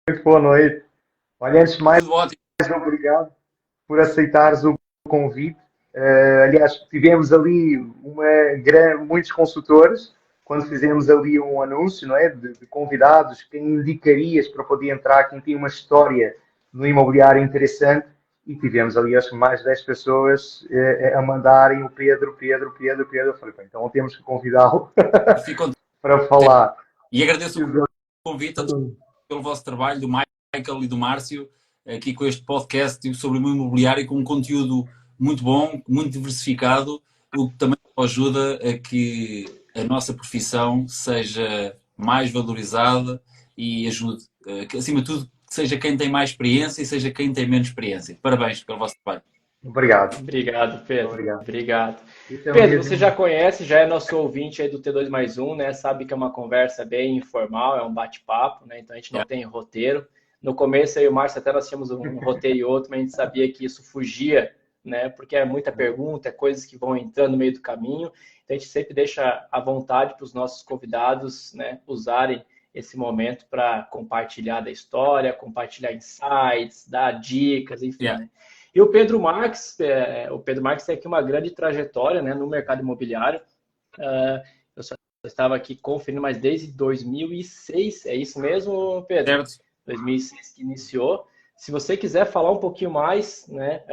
Muito boa noite. Olha, antes de mais, Tudo ótimo. obrigado por aceitares o convite. Aliás, tivemos ali muitos consultores quando fizemos ali um anúncio, não é, de convidados, quem indicarias para poder entrar, quem tinha uma história no imobiliário interessante, e tivemos ali acho que mais de 10 pessoas a mandarem o Pedro, Pedro, Pedro, Pedro. Eu falei, então temos que convidá-lo Fico contente para falar. e agradeço o convite a todos pelo vosso trabalho, do Michael e do Márcio, aqui com este podcast sobre o imobiliário, com um conteúdo muito bom, muito diversificado, o que também ajuda a que a nossa profissão seja mais valorizada e ajude, que, acima de tudo, que seja quem tem mais experiência e seja quem tem menos experiência. Parabéns pelo vosso trabalho. Obrigado. Obrigado, Pedro. Obrigado. Obrigado. Isso é Pedro, você já mesmo. conhece, já é nosso ouvinte aí do T2 mais um, né? Sabe que é uma conversa bem informal, é um bate-papo, né? Então a gente não É, tem roteiro. No começo, eu e o Márcio até nós tínhamos um roteiro e outro, mas a gente sabia que isso fugia, né? Porque é muita pergunta, é coisas que vão entrando no meio do caminho. Então a gente sempre deixa à vontade para os nossos convidados, né, usarem esse momento para compartilhar da história, compartilhar insights, dar dicas, enfim, é. né? E o Pedro Marques tem aqui uma grande trajetória, né, no mercado imobiliário. Eu só estava aqui conferindo, mas desde 2006, é isso mesmo, Pedro? Certo? 2006 que iniciou. Se você quiser falar um pouquinho mais, né,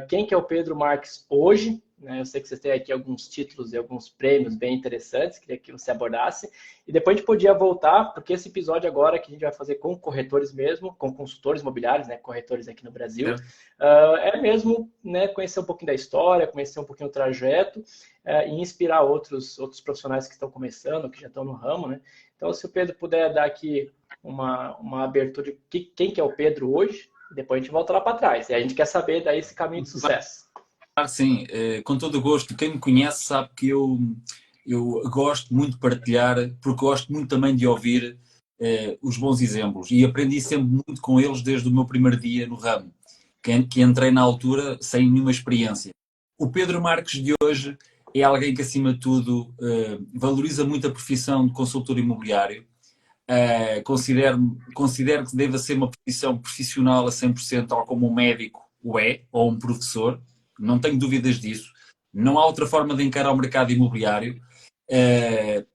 quem que é o Pedro Marques hoje, né, eu sei que você tem aqui alguns títulos e alguns prêmios bem interessantes, queria que você abordasse, e depois a gente podia voltar, porque esse episódio agora que a gente vai fazer com corretores mesmo, com consultores imobiliários, né, corretores aqui no Brasil, Certo. é mesmo, né, conhecer um pouquinho da história, conhecer um pouquinho do trajeto, e inspirar outros profissionais que estão começando, que já estão no ramo, né? Então, se o Pedro puder dar aqui uma abertura de quem que é o Pedro hoje, depois a gente volta lá para trás. E a gente quer saber daí esse caminho de sucesso. Claro, sim, com todo o gosto. Quem me conhece sabe que eu gosto muito de partilhar, porque gosto muito também de ouvir os bons exemplos. E aprendi sempre muito com eles desde o meu primeiro dia no ramo, que entrei na altura sem nenhuma experiência. O Pedro Marques de hoje é alguém que, acima de tudo, valoriza muito a profissão de consultor imobiliário. Considero que deva ser uma profissão profissional a 100%, tal como um médico o é, ou um professor. Não tenho dúvidas disso. Não há outra forma de encarar o mercado imobiliário. Uh,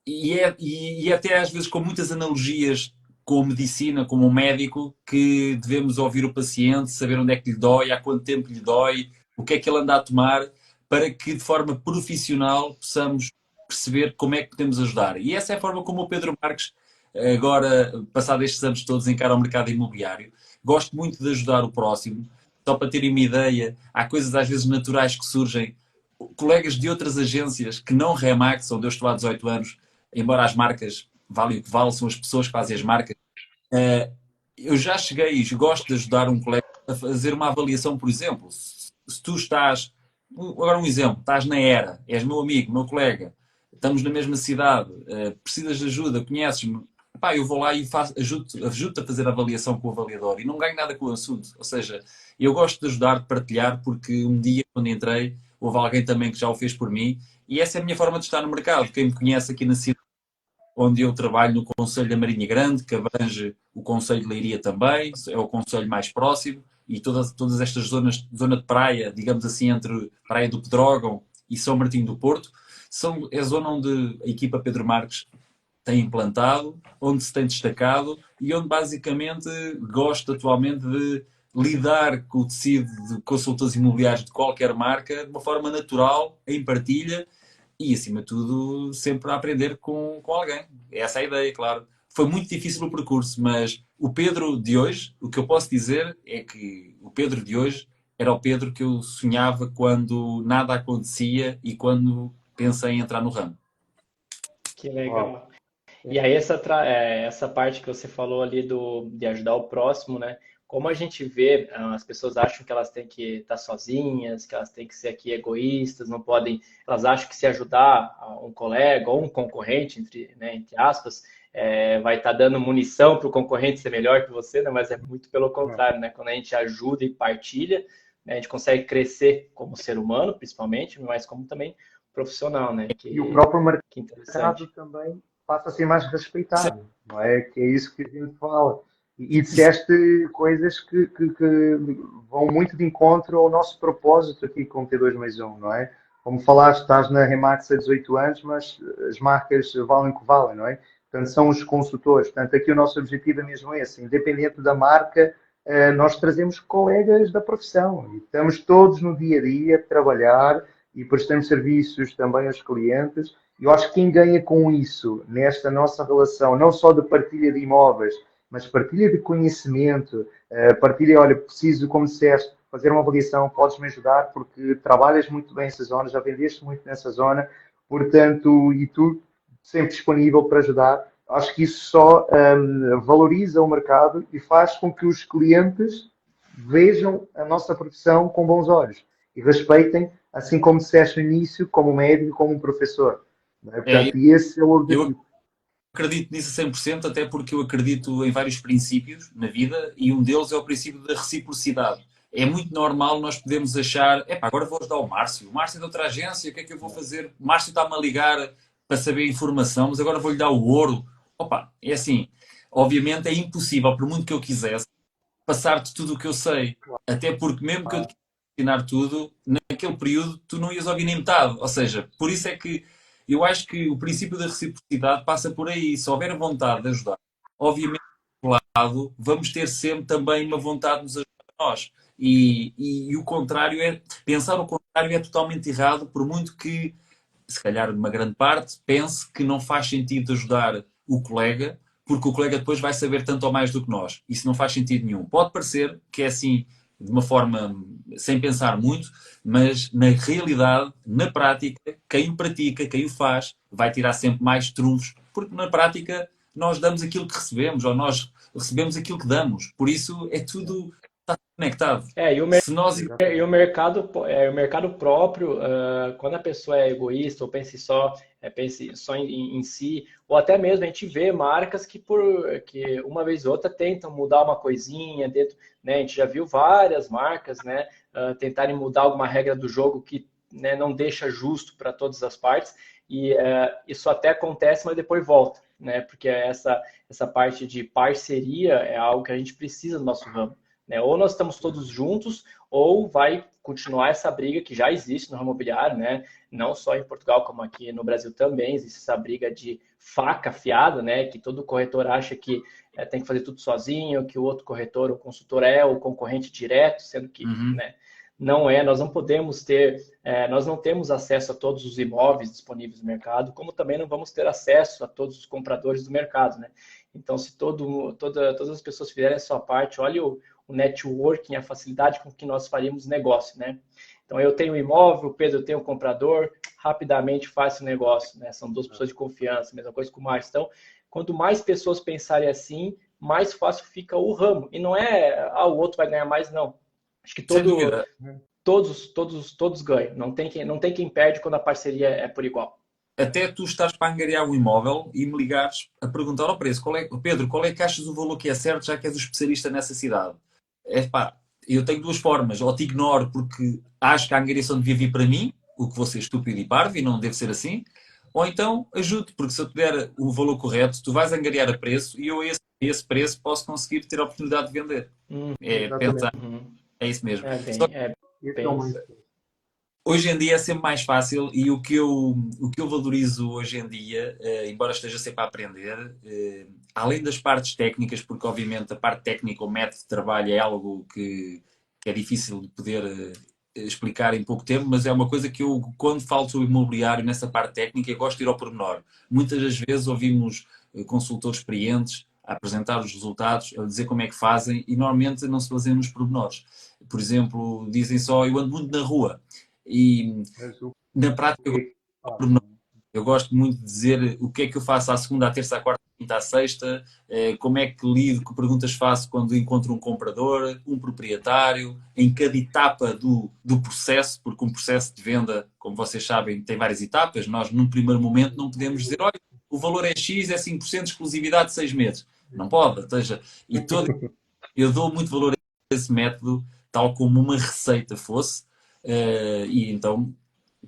e até às vezes com muitas analogias com a medicina, como um médico, que devemos ouvir o paciente, saber onde é que lhe dói, há quanto tempo lhe dói, o que é que ele anda a tomar, para que de forma profissional possamos perceber como é que podemos ajudar. E essa é a forma como o Pedro Marques, agora, passado estes anos todos, encara o mercado imobiliário. Gosto muito de ajudar o próximo. Só para terem uma ideia, há coisas às vezes naturais que surgem. Colegas de outras agências que não Remax, onde eu estou há 18 anos, embora as marcas valem o que valem, são as pessoas que fazem as marcas. Eu já cheguei e gosto de ajudar um colega a fazer uma avaliação, por exemplo. Se tu estás, agora um exemplo, estás na Era, és meu amigo, meu colega, estamos na mesma cidade, precisas de ajuda, conheces-me, pá, eu vou lá e ajudo-te a fazer a avaliação com o avaliador e não ganho nada com o assunto. Ou seja, eu gosto de ajudar, de partilhar, porque um dia, quando entrei, houve alguém também que já o fez por mim e essa é a minha forma de estar no mercado. Quem me conhece aqui na cidade onde eu trabalho no Conselho da Marinha Grande, que abrange o Conselho de Leiria também, é o conselho mais próximo, e todas estas zonas, zona de praia, digamos assim, entre Praia do Pedrógão e São Martinho do Porto, é a zona onde a equipa Pedro Marques tem implantado, onde se tem destacado e onde basicamente gosto atualmente de lidar com o tecido de consultores imobiliários de qualquer marca de uma forma natural, em partilha e, acima de tudo, sempre a aprender com alguém. Essa é a ideia, claro. Foi muito difícil o percurso, mas o Pedro de hoje, o que eu posso dizer é que o Pedro de hoje era o Pedro que eu sonhava quando nada acontecia e quando pensei em entrar no ramo. Que Ó, legal. E aí essa parte que você falou ali de ajudar o próximo, né? Como a gente vê, as pessoas acham que elas têm que estar sozinhas, que elas têm que ser aqui egoístas, não podem, elas acham que se ajudar um colega ou um concorrente, entre aspas, vai estar dando munição para o concorrente ser melhor que você, né? Mas é muito pelo contrário, né? Quando a gente ajuda e partilha, né, a gente consegue crescer como ser humano, principalmente, mas como também profissional, né? e o Que, próprio que mercado interessante. também passa a ser mais respeitado, não é? Que é isso que a gente fala. E disseste coisas que vão muito de encontro ao nosso propósito aqui com T2+1, não é? Como falaste, estás na Remax há 18 anos, mas as marcas valem o que valem, não é? Portanto, são os consultores. Portanto, aqui o nosso objetivo é mesmo esse. Independente da marca, nós trazemos colegas da profissão. E estamos todos no dia a dia a trabalhar e prestamos serviços também aos clientes. Eu acho que quem ganha com isso, nesta nossa relação, não só de partilha de imóveis, mas partilha de conhecimento, partilha, olha, preciso, como disseste, fazer uma avaliação, podes-me ajudar porque trabalhas muito bem essa zona, já vendeste muito nessa zona, portanto, e tu sempre disponível para ajudar. Acho que isso só valoriza o mercado e faz com que os clientes vejam a nossa profissão com bons olhos e respeitem, assim como disseste no início, como médico, como um professor. Não é? É, Portanto, e esse é o eu objetivo. acredito nisso a 100%, até porque eu acredito em vários princípios na vida e um deles é o princípio da reciprocidade. É muito normal nós podemos achar, epá, agora vou ajudar o Márcio é de outra agência, o que é que eu vou fazer? O Márcio está-me a ligar para saber informação, mas agora vou-lhe dar o ouro. Opa, é assim, obviamente é impossível, por muito que eu quisesse, passar-te tudo o que eu sei. Até porque mesmo que eu te quisesse ensinar tudo, naquele período tu não ias ouvir nem metade. Ou seja, por isso é que eu acho que o princípio da reciprocidade passa por aí. Se houver vontade de ajudar, obviamente, do lado, vamos ter sempre também uma vontade de nos ajudar a nós. E o contrário é, pensar o contrário é totalmente errado, por muito que, se calhar, uma grande parte, pense que não faz sentido ajudar o colega, porque o colega depois vai saber tanto ou mais do que nós. Isso não faz sentido nenhum. Pode parecer que é assim, de uma forma sem pensar muito, mas na realidade, na prática, quem o pratica, quem o faz, vai tirar sempre mais trunfos, porque na prática nós damos aquilo que recebemos, ou nós recebemos aquilo que damos. Por isso é tudo está conectado. É, e o, Se nós e o mercado próprio, quando a pessoa é egoísta ou pense só em si, ou até mesmo a gente vê marcas que uma vez ou outra tentam mudar uma coisinha dentro, né? A gente já viu várias marcas, né, tentarem mudar alguma regra do jogo que, né, não deixa justo para todas as partes, e isso até acontece, mas depois volta, né? Porque essa parte de parceria é algo que a gente precisa no nosso ramo. Né? Ou nós estamos todos juntos, ou vai continuar essa briga que já existe no ramo imobiliário, né? Não só em Portugal, como aqui no Brasil também existe essa briga de faca afiada, né? Que todo corretor acha que tem que fazer tudo sozinho, que o outro corretor ou consultor é o concorrente direto, sendo que, Uhum. né, não é. Nós não podemos nós não temos acesso a todos os imóveis disponíveis no mercado, como também não vamos ter acesso a todos os compradores do mercado, né? Então, se todas as pessoas fizerem a sua parte, olha o networking, a facilidade com que nós faríamos negócio, né? Então, eu tenho um imóvel, o Pedro tem um comprador, rapidamente faz o negócio, né? São duas pessoas de confiança, mesma coisa com o Márcio. Então, quanto mais pessoas pensarem assim, mais fácil fica o ramo. E não é, o outro vai ganhar mais, não. Acho que Sem dúvida. todos ganham. Não tem quem perde quando a parceria é por igual. Até tu estás para angariar um imóvel e me ligares a perguntar ao preço. Pedro, qual é que achas o valor que é certo, já que és o especialista nessa cidade? Pá, eu tenho duas formas. Ou te ignoro porque acho que a angariação devia vir para mim, o que vou ser estúpido e parvo e não deve ser assim. Ou então ajude, porque se eu te der o valor correto, tu vais angariar a preço e eu a esse preço posso conseguir ter a oportunidade de vender. É Exatamente. pensar, é isso mesmo. É Esse é o bem mais. isso. Hoje em dia é sempre mais fácil e o que eu valorizo hoje em dia, embora esteja sempre a aprender, além das partes técnicas, porque obviamente a parte técnica, o método de trabalho é algo que é difícil de poder explicar em pouco tempo, mas é uma coisa que eu, quando falo sobre imobiliário, nessa parte técnica, eu gosto de ir ao pormenor. Muitas das vezes ouvimos consultores experientes a apresentar os resultados, a dizer como é que fazem e normalmente não se baseiam nos pormenores. Por exemplo, dizem só, eu ando muito na rua. E na prática eu gosto muito de dizer o que é que eu faço à segunda, à terça, à quarta, à quinta, à sexta, como é que lido, que perguntas faço quando encontro um comprador, um proprietário, em cada etapa do processo, porque um processo de venda, como vocês sabem, tem várias etapas. Nós, num primeiro momento, não podemos dizer, olha, o valor é X, é 5% de exclusividade de 6 meses. Não pode, ou seja, eu dou muito valor a esse método, tal como uma receita fosse, e então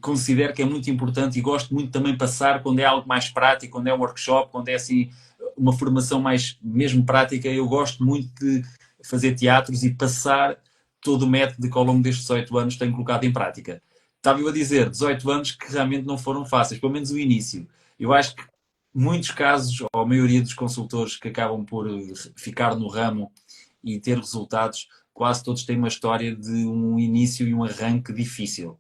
considero que é muito importante e gosto muito também de passar quando é algo mais prático, quando é um workshop, quando é assim, uma formação mais mesmo prática, eu gosto muito de fazer teatros e passar todo o método que ao longo destes 18 anos tenho colocado em prática. Estava eu a dizer, 18 anos que realmente não foram fáceis, pelo menos o início. Eu acho que muitos casos, ou a maioria dos consultores que acabam por ficar no ramo e ter resultados, quase todos têm uma história de um início e um arranque difícil,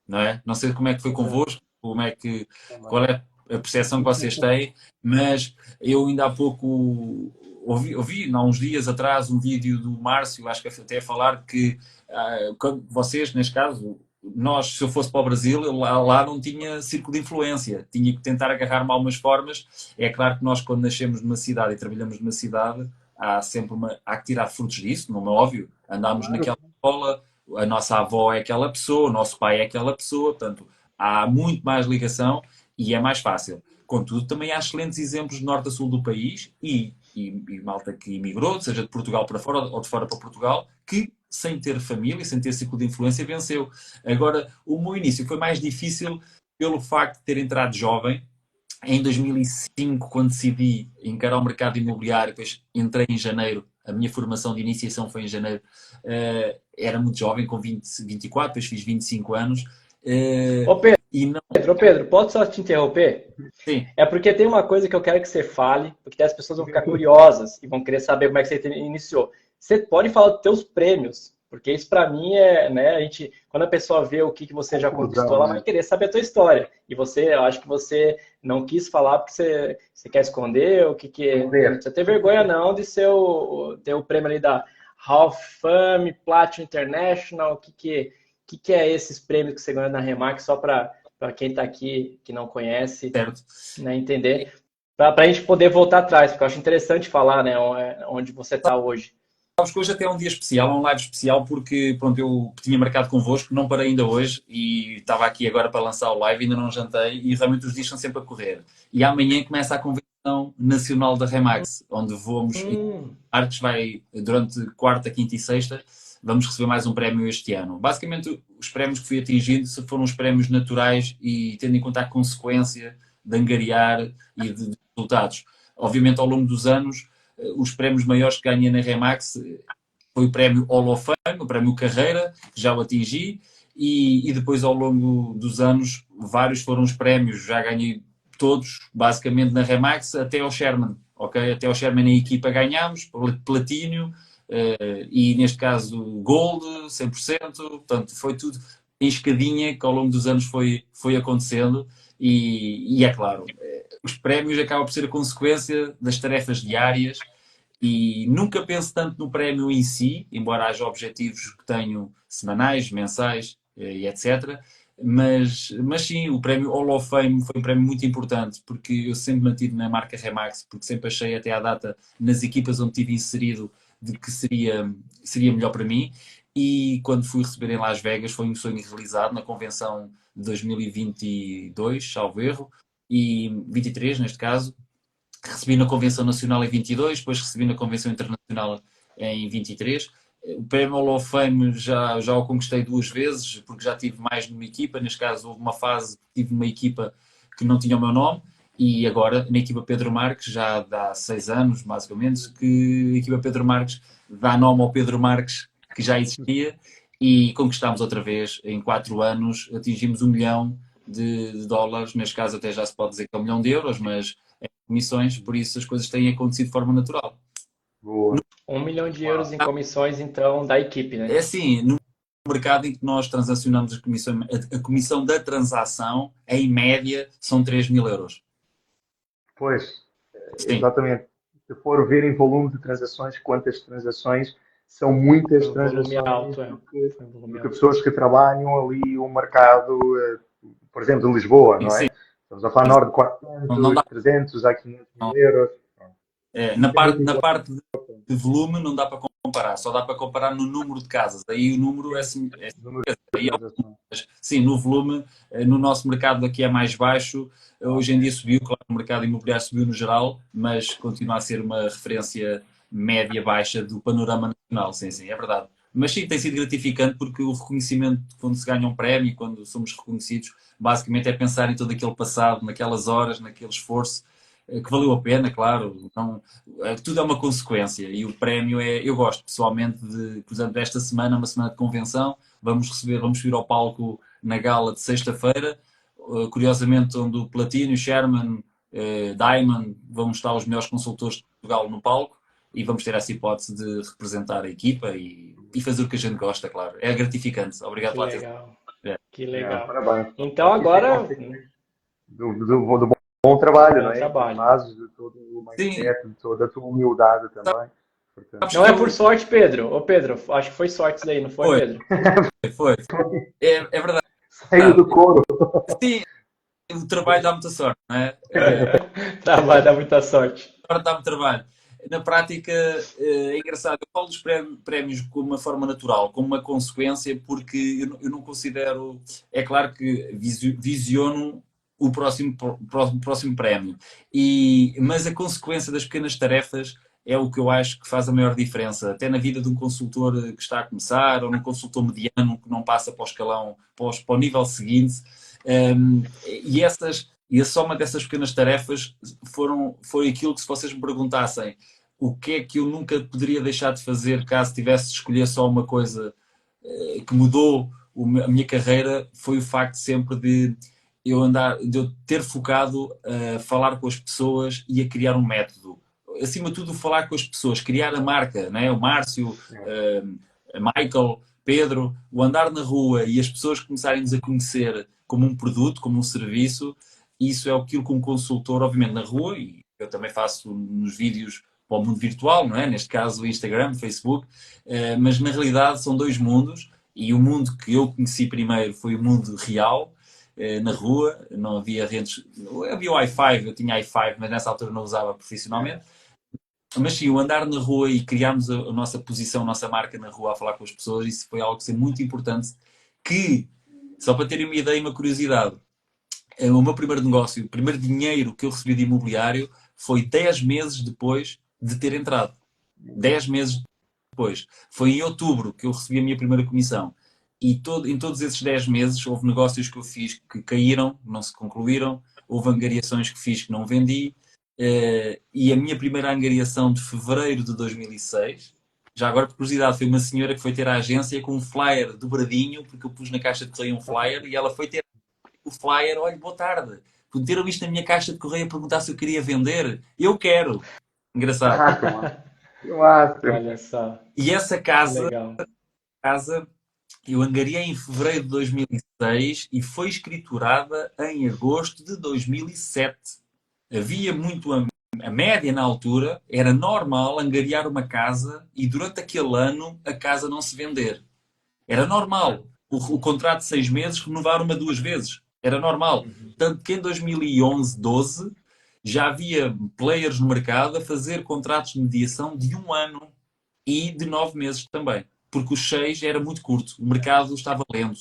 não é? Não sei como é que foi convosco, qual é a percepção que vocês têm, mas eu ainda há pouco ouvi há uns dias atrás um vídeo do Márcio, acho que até a falar que vocês, neste caso, nós, se eu fosse para o Brasil, eu lá não tinha círculo de influência, tinha que tentar agarrar-me a algumas formas. É claro que nós, quando nascemos numa cidade e trabalhamos numa cidade, há que tirar frutos disso, não é óbvio. Andámos naquela escola, a nossa avó é aquela pessoa, o nosso pai é aquela pessoa, portanto, há muito mais ligação e é mais fácil. Contudo, também há excelentes exemplos de norte a sul do país e malta que emigrou, seja de Portugal para fora ou de fora para Portugal, que sem ter família, sem ter ciclo de influência, venceu. Agora, o meu início foi mais difícil pelo facto de ter entrado jovem. Em 2005, quando decidi encarar o mercado imobiliário, depois entrei em janeiro, a minha formação de iniciação foi em janeiro, era muito jovem, com 24, depois fiz 25 anos. Ô Pedro, posso só te interromper? Sim. É porque tem uma coisa que eu quero que você fale, porque as pessoas vão ficar curiosas e vão querer saber como é que você iniciou. Você pode falar dos teus prêmios, porque isso para mim é, né, quando a pessoa vê o que você já conquistou, ela vai querer saber a tua história. E eu acho que você não quis falar porque você quer esconder, você tem vergonha não de ter o prêmio ali da Hall of Fame, Platinum International, o que é esses prêmios que você ganha na Remax, só para quem está aqui que não conhece, né, entender, para a gente poder voltar atrás, porque eu acho interessante falar, né, onde você está hoje. Sabes que hoje até é um dia especial, um live especial, porque pronto, eu tinha marcado convosco, não parei ainda hoje e estava aqui agora para lançar o live, ainda não jantei e realmente os dias estão sempre a correr. E amanhã começa a convenção nacional da Remax, onde vamos, Artes vai durante quarta, quinta e sexta, vamos receber mais um prémio este ano. Basicamente, os prémios que fui atingindo foram os prémios naturais e tendo em conta a consequência de angariar e de resultados. Obviamente, ao longo dos anos, os prémios maiores que ganhei na Remax foi o prémio Hall of Fame, o prémio Carreira, que já o atingi, e depois ao longo dos anos vários foram os prémios, já ganhei todos, basicamente na Remax, até ao Sherman, ok? Até ao Sherman na equipa ganhámos, platínio, e neste caso Gold, 100%, portanto foi tudo em escadinha que ao longo dos anos foi acontecendo, e é claro, os prémios acabam por ser a consequência das tarefas diárias e nunca penso tanto no prémio em si, embora haja objetivos que tenho semanais, mensais e etc. Mas sim, o prémio Hall of Fame foi um prémio muito importante porque eu sempre mantive na marca Remax, porque sempre achei até à data nas equipas onde tive inserido de que seria melhor para mim. E quando fui receber em Las Vegas foi um sonho realizado na convenção de 2022, salvo erro, e 23 neste caso. Recebi na Convenção Nacional em 22, depois recebi na Convenção Internacional em 23. O prémio Hall of Fame já o conquistei 2 vezes, porque já tive mais numa equipa. Neste caso, houve uma fase que tive uma equipa que não tinha o meu nome, e agora na equipa Pedro Marques, já há 6 anos, mais ou menos, que a equipa Pedro Marques dá nome ao Pedro Marques, que já existia, e conquistámos outra vez, em 4 anos, atingimos $1 milhão de dólares, neste caso até já se pode dizer que é €1 milhão, mas comissões, por isso as coisas têm acontecido de forma natural. Boa. €1 milhão em comissões, então, da equipe, né? É assim, no mercado em que nós transacionamos a comissão da transação, em média, são €3.000. Pois, Sim. exatamente. Se for ver em volume de transações, quantas transações, são muitas transações, alto, porque pessoas que trabalham ali o mercado, por exemplo, em Lisboa, não é? Sim. Estamos a falar de 400, 300 a 500 mil euros. Na parte de volume não dá para comparar, só dá para comparar no número de casas. Aí o número é assim. Sim, no volume, no nosso mercado aqui é mais baixo. Hoje em dia subiu, claro, o mercado imobiliário subiu no geral, mas continua a ser uma referência média-baixa do panorama nacional. Sim, é verdade. Mas sim, tem sido gratificante porque o reconhecimento, quando se ganha um prémio, quando somos reconhecidos, basicamente é pensar em todo aquele passado, naquelas horas, naquele esforço, que valeu a pena, claro. Então, tudo é uma consequência e o prémio é. Eu gosto pessoalmente de, por exemplo, esta semana, uma semana de convenção, vamos subir ao palco na gala de sexta-feira, curiosamente, onde o Platino, o Sherman, Diamond, vão estar os melhores consultores de Portugal no palco e vamos ter essa hipótese de representar a equipa e fazer o que a gente gosta, claro. É gratificante. Obrigado Que pela atenção. legal, É. que legal. Parabéns. Então Isso é agora, consequência do bom trabalho, não bom é? Que tu trabalho. fazes, de todo o Sim, mindset, de toda a tua humildade também. Portanto, sabes Não que é por eu. sorte, Pedro. Ô, Pedro, acho que foi sorte isso daí, não foi, Foi, Pedro? foi. É verdade. saiu do couro. Sim, o trabalho dá muita sorte, não é? Trabalho dá muita sorte. Agora dá-me trabalho. Na prática, é engraçado. Eu falo dos prémios como uma forma natural, como uma consequência, porque eu não considero. É claro que visiono o próximo prémio. Mas a consequência das pequenas tarefas é o que eu acho que faz a maior diferença, até na vida de um consultor que está a começar, ou num consultor mediano que não passa para o escalão, para o nível seguinte. E a soma dessas pequenas tarefas foi aquilo que, se vocês me perguntassem o que é que eu nunca poderia deixar de fazer caso tivesse de escolher só uma coisa que mudou a minha carreira, foi o facto sempre de eu ter focado a falar com as pessoas e a criar um método. Acima de tudo, falar com as pessoas, criar a marca, né? O Márcio, a Michael, Pedro, o andar na rua e as pessoas começarem-nos a conhecer como um produto, como um serviço, isso é aquilo que um consultor, obviamente, na rua, e eu também faço nos vídeos para o mundo virtual, não é? Neste caso, o Instagram, o Facebook, mas na realidade são dois mundos, e o mundo que eu conheci primeiro foi o mundo real, na rua, não havia redes, havia o Wi-Fi, eu tinha Wi-Fi, mas nessa altura não usava profissionalmente. Mas sim, o andar na rua e criarmos a nossa posição, a nossa marca na rua a falar com as pessoas, isso foi algo que foi muito importante. Que, só para terem uma ideia e uma curiosidade, o meu primeiro negócio, o primeiro dinheiro que eu recebi de imobiliário foi 10 meses depois de ter entrado. 10 meses depois. Foi em outubro que eu recebi a minha primeira comissão. E em todos esses 10 meses houve negócios que eu fiz que caíram, não se concluíram, houve angariações que fiz que não vendi. E a minha primeira angariação de fevereiro de 2006, já agora por curiosidade, foi uma senhora que foi ter à agência com um flyer dobradinho, porque eu pus na caixa de correio um flyer e ela foi ter o flyer, olha, boa tarde. Meteram isto na minha caixa de correio a perguntar se eu queria vender. Eu quero. Engraçado. Que máximo. Olha só, E essa que legal. casa eu angariei em fevereiro de 2006 e foi escriturada em agosto de 2007. Havia muito a média na altura, era normal angariar uma casa e durante aquele ano a casa não se vender. Era normal. O contrato de 6 meses renovar uma, duas vezes. Era normal. Tanto que em 2011, 12, já havia players no mercado a fazer contratos de mediação de 1 ano e de 9 meses também. Porque os 6 era muito curto. O mercado estava lento.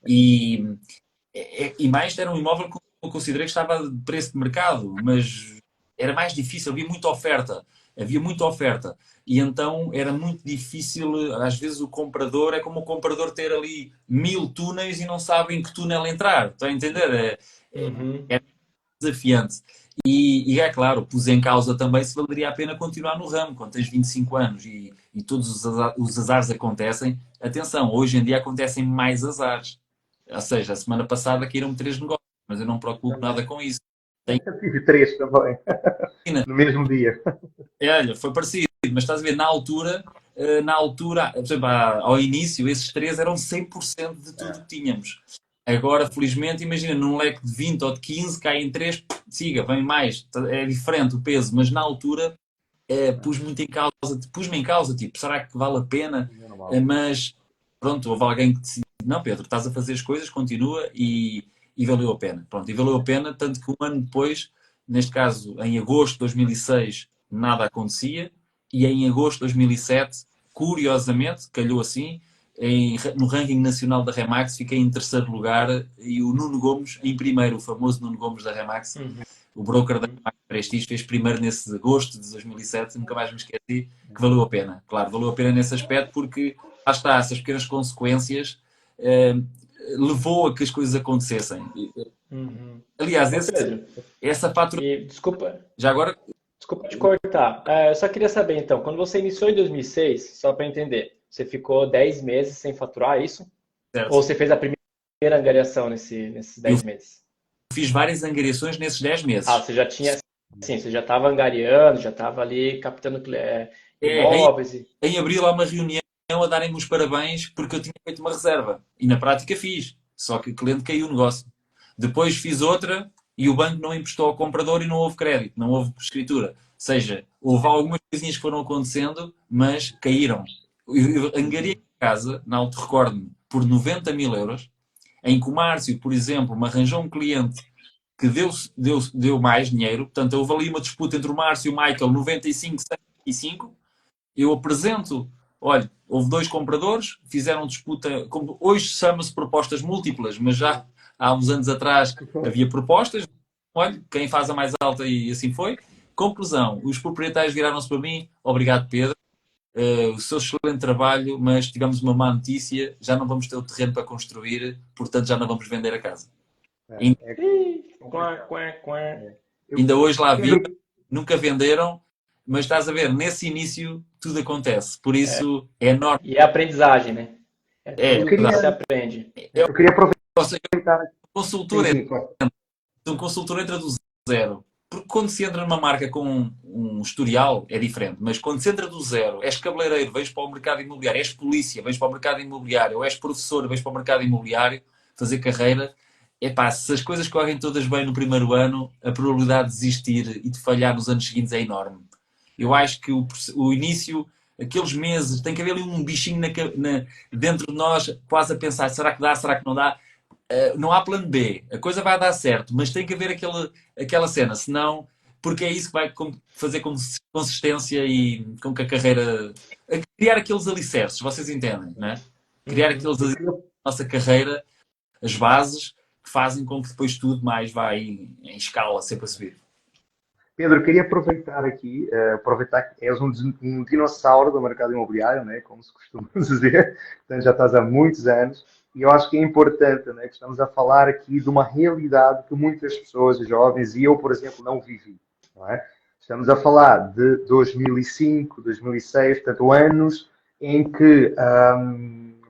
E, e mais era um imóvel que eu considerei que estava de preço de mercado, mas era mais difícil, havia muita oferta. Havia muita oferta. E então era muito difícil, às vezes o comprador, é como o comprador ter ali 1000 túneis e não sabe em que túnel entrar. Estão a entender? Uhum. É desafiante. E é claro, pus em causa também se valeria a pena continuar no ramo, quando tens 25 anos e todos os azares acontecem. Atenção, hoje em dia acontecem mais azares. Ou seja, a semana passada caíram-me 3 negócios, mas eu não preocupo nada com isso. Tenho Eu tive 3 também, no mesmo dia. olha, foi parecido, mas estás a ver, na altura, por exemplo, ao início, esses 3 eram 100% de tudo que tínhamos. Agora, felizmente, imagina, num leque de 20 ou de 15, caem 3, siga, vem mais. É diferente o peso, mas na altura pus-me em causa, tipo, será que vale a pena? Mas pronto, houve alguém que disse, não, Pedro, estás a fazer as coisas, continua e valeu a pena. Pronto, e valeu a pena, tanto que 1 ano depois, neste caso, em agosto de 2006, nada acontecia, e em agosto de 2007, curiosamente, calhou assim, no ranking nacional da Remax, fiquei em terceiro lugar e o Nuno Gomes em primeiro, o famoso Nuno Gomes da Remax, o broker da Remax Prestige, fez primeiro nesse agosto de 2007, nunca mais me esqueci, que valeu a pena. Claro, valeu a pena nesse aspecto porque, lá está, essas pequenas consequências levou a que as coisas acontecessem. Uhum. Aliás, Ô, Pedro, essa fatura. e desculpa, Já agora, desculpa te cortar. Eu só queria saber, então, quando você iniciou em 2006, só para entender, você ficou 10 meses sem faturar, é isso? Ou certo, você fez a primeira angariação nesses eu 10 meses? fiz várias angariações nesses 10 Ah, meses. você já tinha, sim, você já estava angariando, já estava ali captando É, imóveis e... em abril há uma reunião a darem-me os parabéns porque eu tinha feito uma reserva. E na prática fiz. Só que o cliente caiu o negócio. Depois fiz outra e o banco não emprestou ao comprador e não houve crédito, não houve escritura. Ou seja, houve algumas coisinhas que foram acontecendo, mas caíram. Eu angariei a casa, na altura recordo-me, por 90 mil euros. Em que o Márcio, por exemplo, me arranjou um cliente que deu mais dinheiro. Portanto, houve ali uma disputa entre o Márcio e o Michael, 95, 105. Eu apresento, olha, houve dois compradores, fizeram disputa, como hoje chama-se propostas múltiplas, mas já há uns anos atrás havia propostas, olha, quem faz a mais alta e assim foi. Conclusão, os proprietários viraram-se para mim, obrigado Pedro, o seu excelente trabalho, mas tivemos uma má notícia, já não vamos ter o terreno para construir, portanto já não vamos vender a casa. É, é Ih, quá, complicado. quá, quá. Ainda hoje lá vi, Pedro, nunca venderam, mas estás a ver, nesse início tudo acontece, por isso é normal. E é aprendizagem, né? É É, eu tudo que queria, você aprende. eu queria ou seja, aproveitar. um Sim, consultor, sim, claro. um consultor entra do zero. Porque quando se entra numa marca com um historial é diferente, mas quando se entra do zero, és cabeleireiro, vais para o mercado imobiliário, és polícia, vais para o mercado imobiliário, ou és professor, vais para o mercado imobiliário, fazer carreira, epá, se as coisas correm todas bem no primeiro ano, a probabilidade de desistir e de falhar nos anos seguintes é enorme. Eu acho que o início, aqueles meses, tem que haver ali um bichinho dentro de nós, quase a pensar, será que dá, será que não dá? Não há plano B. A coisa vai dar certo, mas tem que haver aquela cena, senão, porque é isso que vai fazer consistência e com que a carreira. Criar aqueles alicerces, vocês entendem, não é? Criar Uhum. aqueles Eu alicerces queria, da nossa carreira, as bases, que fazem com que depois tudo mais vá em escala, sempre a subir. Pedro, eu queria aproveitar aqui, aproveitar que és um dinossauro do mercado imobiliário, né, como se costuma dizer, portanto já estás há muitos anos, e eu acho que é importante, né, que estamos a falar aqui de uma realidade que muitas pessoas jovens, e eu, por exemplo, não vivi, não é? Estamos a falar de 2005, 2006, portanto, anos em que,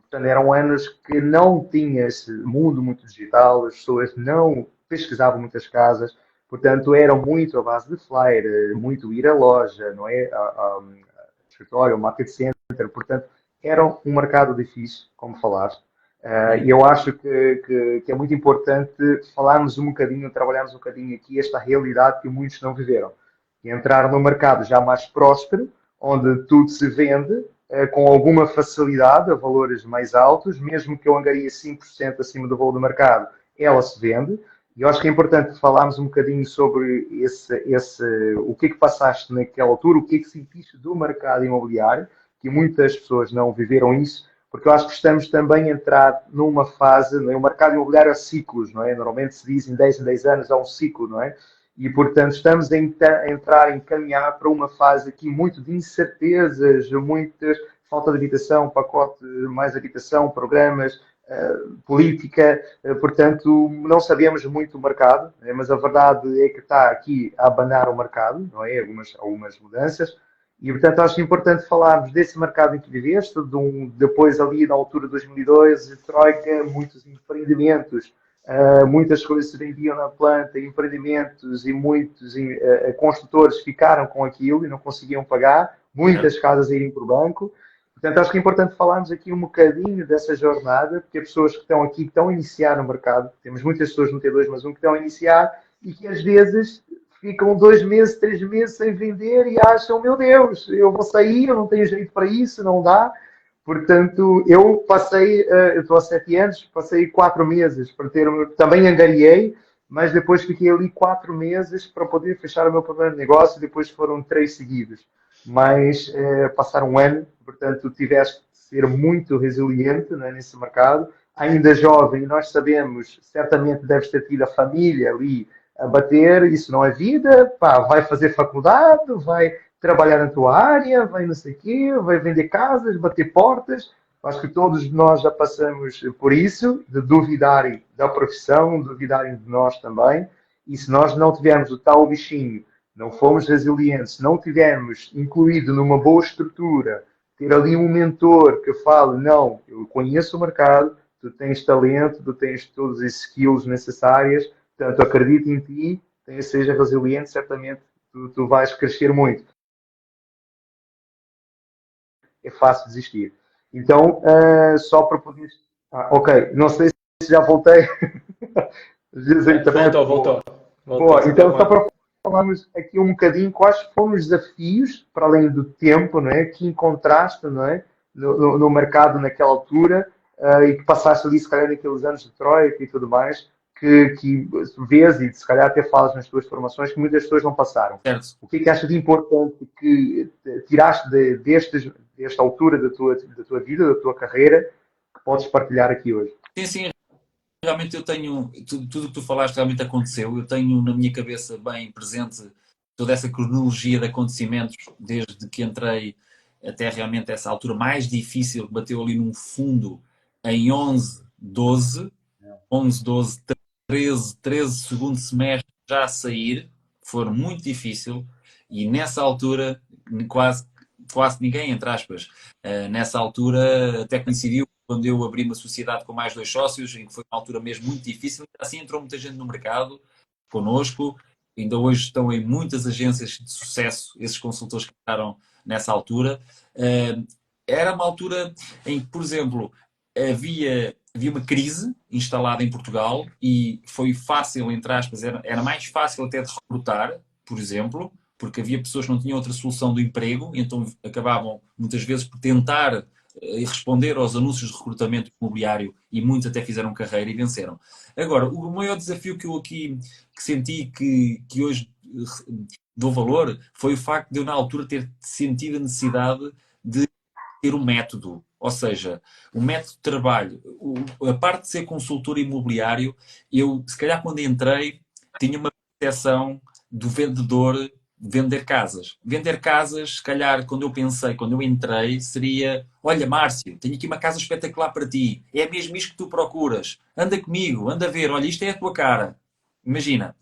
portanto, eram anos que não tinha esse mundo muito digital, as pessoas não pesquisavam muitas casas, portanto, era muito a base de flyer, muito ir à loja, não é? A escritório, ao market center, portanto, era um mercado difícil, como falaste. E eu acho que é muito importante falarmos um bocadinho, trabalharmos um bocadinho aqui esta realidade que muitos não viveram. E entrar num mercado já mais próspero, onde tudo se vende com alguma facilidade, a valores mais altos, mesmo que eu angarie 5% acima do valor do mercado, ela se vende. E eu acho que é importante falarmos um bocadinho sobre o que é que passaste naquela altura, o que é que sentiste do mercado imobiliário, que muitas pessoas não viveram isso, porque eu acho que estamos também a entrar numa fase, não é? O mercado imobiliário é ciclos, não é? Normalmente se diz em 10 anos há um ciclo, não é? E, portanto, estamos a entrar, em caminhar para uma fase aqui muito de incertezas, muitas falta de habitação, pacote mais habitação, programas, política, portanto, não sabemos muito o mercado, mas a verdade é que está aqui a abanar o mercado, não é? Algumas mudanças, e portanto acho importante falarmos desse mercado em que viveste, depois ali na altura de 2002, Troika, muitos empreendimentos, muitas coisas se vendiam na planta, empreendimentos e muitos construtores ficaram com aquilo e não conseguiam pagar, muitas casas a irem por banco. Portanto, acho que é importante falarmos aqui um bocadinho dessa jornada, porque as pessoas que estão aqui, que estão a iniciar no mercado, temos muitas pessoas no T2 mais um que estão a iniciar e que às vezes ficam 2 meses, 3 meses sem vender e acham, meu Deus, eu vou sair, eu não tenho jeito para isso, não dá. Portanto, eu passei, eu estou há 7 anos, passei 4 meses para ter, também angariei, mas depois fiquei ali 4 meses para poder fechar o meu primeiro negócio, depois foram 3 seguidos. Mas passaram um ano, portanto, tiveste de ser muito resiliente, né, nesse mercado. Ainda jovem, nós sabemos, certamente deves ter tido a família ali a bater, isso não é vida, pá, vai fazer faculdade, vai trabalhar na tua área, vai não sei o quê, vai vender casas, bater portas. Acho que todos nós já passamos por isso, de duvidarem da profissão, duvidarem de nós também. E se nós não tivermos o tal bichinho, não fomos resilientes, não tivermos incluído numa boa estrutura, ter ali um mentor que fale, não, eu conheço o mercado, tu tens talento, tu tens todos os skills necessárias, portanto, acredito em ti, seja resiliente, certamente tu vais crescer muito. É fácil desistir. Então, só para poder. Ok, não sei se já voltei. Voltou. Boa, então, só para falarmos aqui um bocadinho quais foram os desafios, para além do tempo, não é, que encontraste, não é, no mercado naquela altura, e que passaste ali, se calhar, naqueles anos de Troika e tudo mais, que vês e se calhar até falas nas tuas formações que muitas pessoas não passaram. Certo. O que é que achas de importante que tiraste desta altura da tua vida, da tua carreira, que podes partilhar aqui hoje? Sim, realmente eu tenho, tudo o que tu falaste realmente aconteceu, eu tenho na minha cabeça bem presente toda essa cronologia de acontecimentos, desde que entrei até realmente essa altura mais difícil, que bateu ali num fundo em 11, 12, 13 segundo semestre já a sair, foram muito difícil, e nessa altura quase ninguém, entre aspas, nessa altura até coincidiu quando eu abri uma sociedade com mais 2 sócios, em que foi uma altura mesmo muito difícil. Assim entrou muita gente no mercado connosco. Ainda hoje estão em muitas agências de sucesso esses consultores que entraram nessa altura. Era uma altura em que, por exemplo, havia uma crise instalada em Portugal e foi fácil, entre aspas, era mais fácil até de recrutar, por exemplo, porque havia pessoas que não tinham outra solução do emprego, então acabavam muitas vezes por tentar responder aos anúncios de recrutamento imobiliário e muitos até fizeram carreira e venceram. Agora, o maior desafio que eu aqui senti que hoje dou valor foi o facto de eu na altura ter sentido a necessidade de ter um método, ou seja, o método de trabalho, a parte de ser consultor imobiliário, eu se calhar quando entrei tinha uma percepção do vendedor vender casas. Vender casas, se calhar, quando eu entrei, seria: olha, Márcio, tenho aqui uma casa espetacular para ti. É mesmo isto que tu procuras. Anda comigo, anda a ver. Olha, isto é a tua cara. Imagina.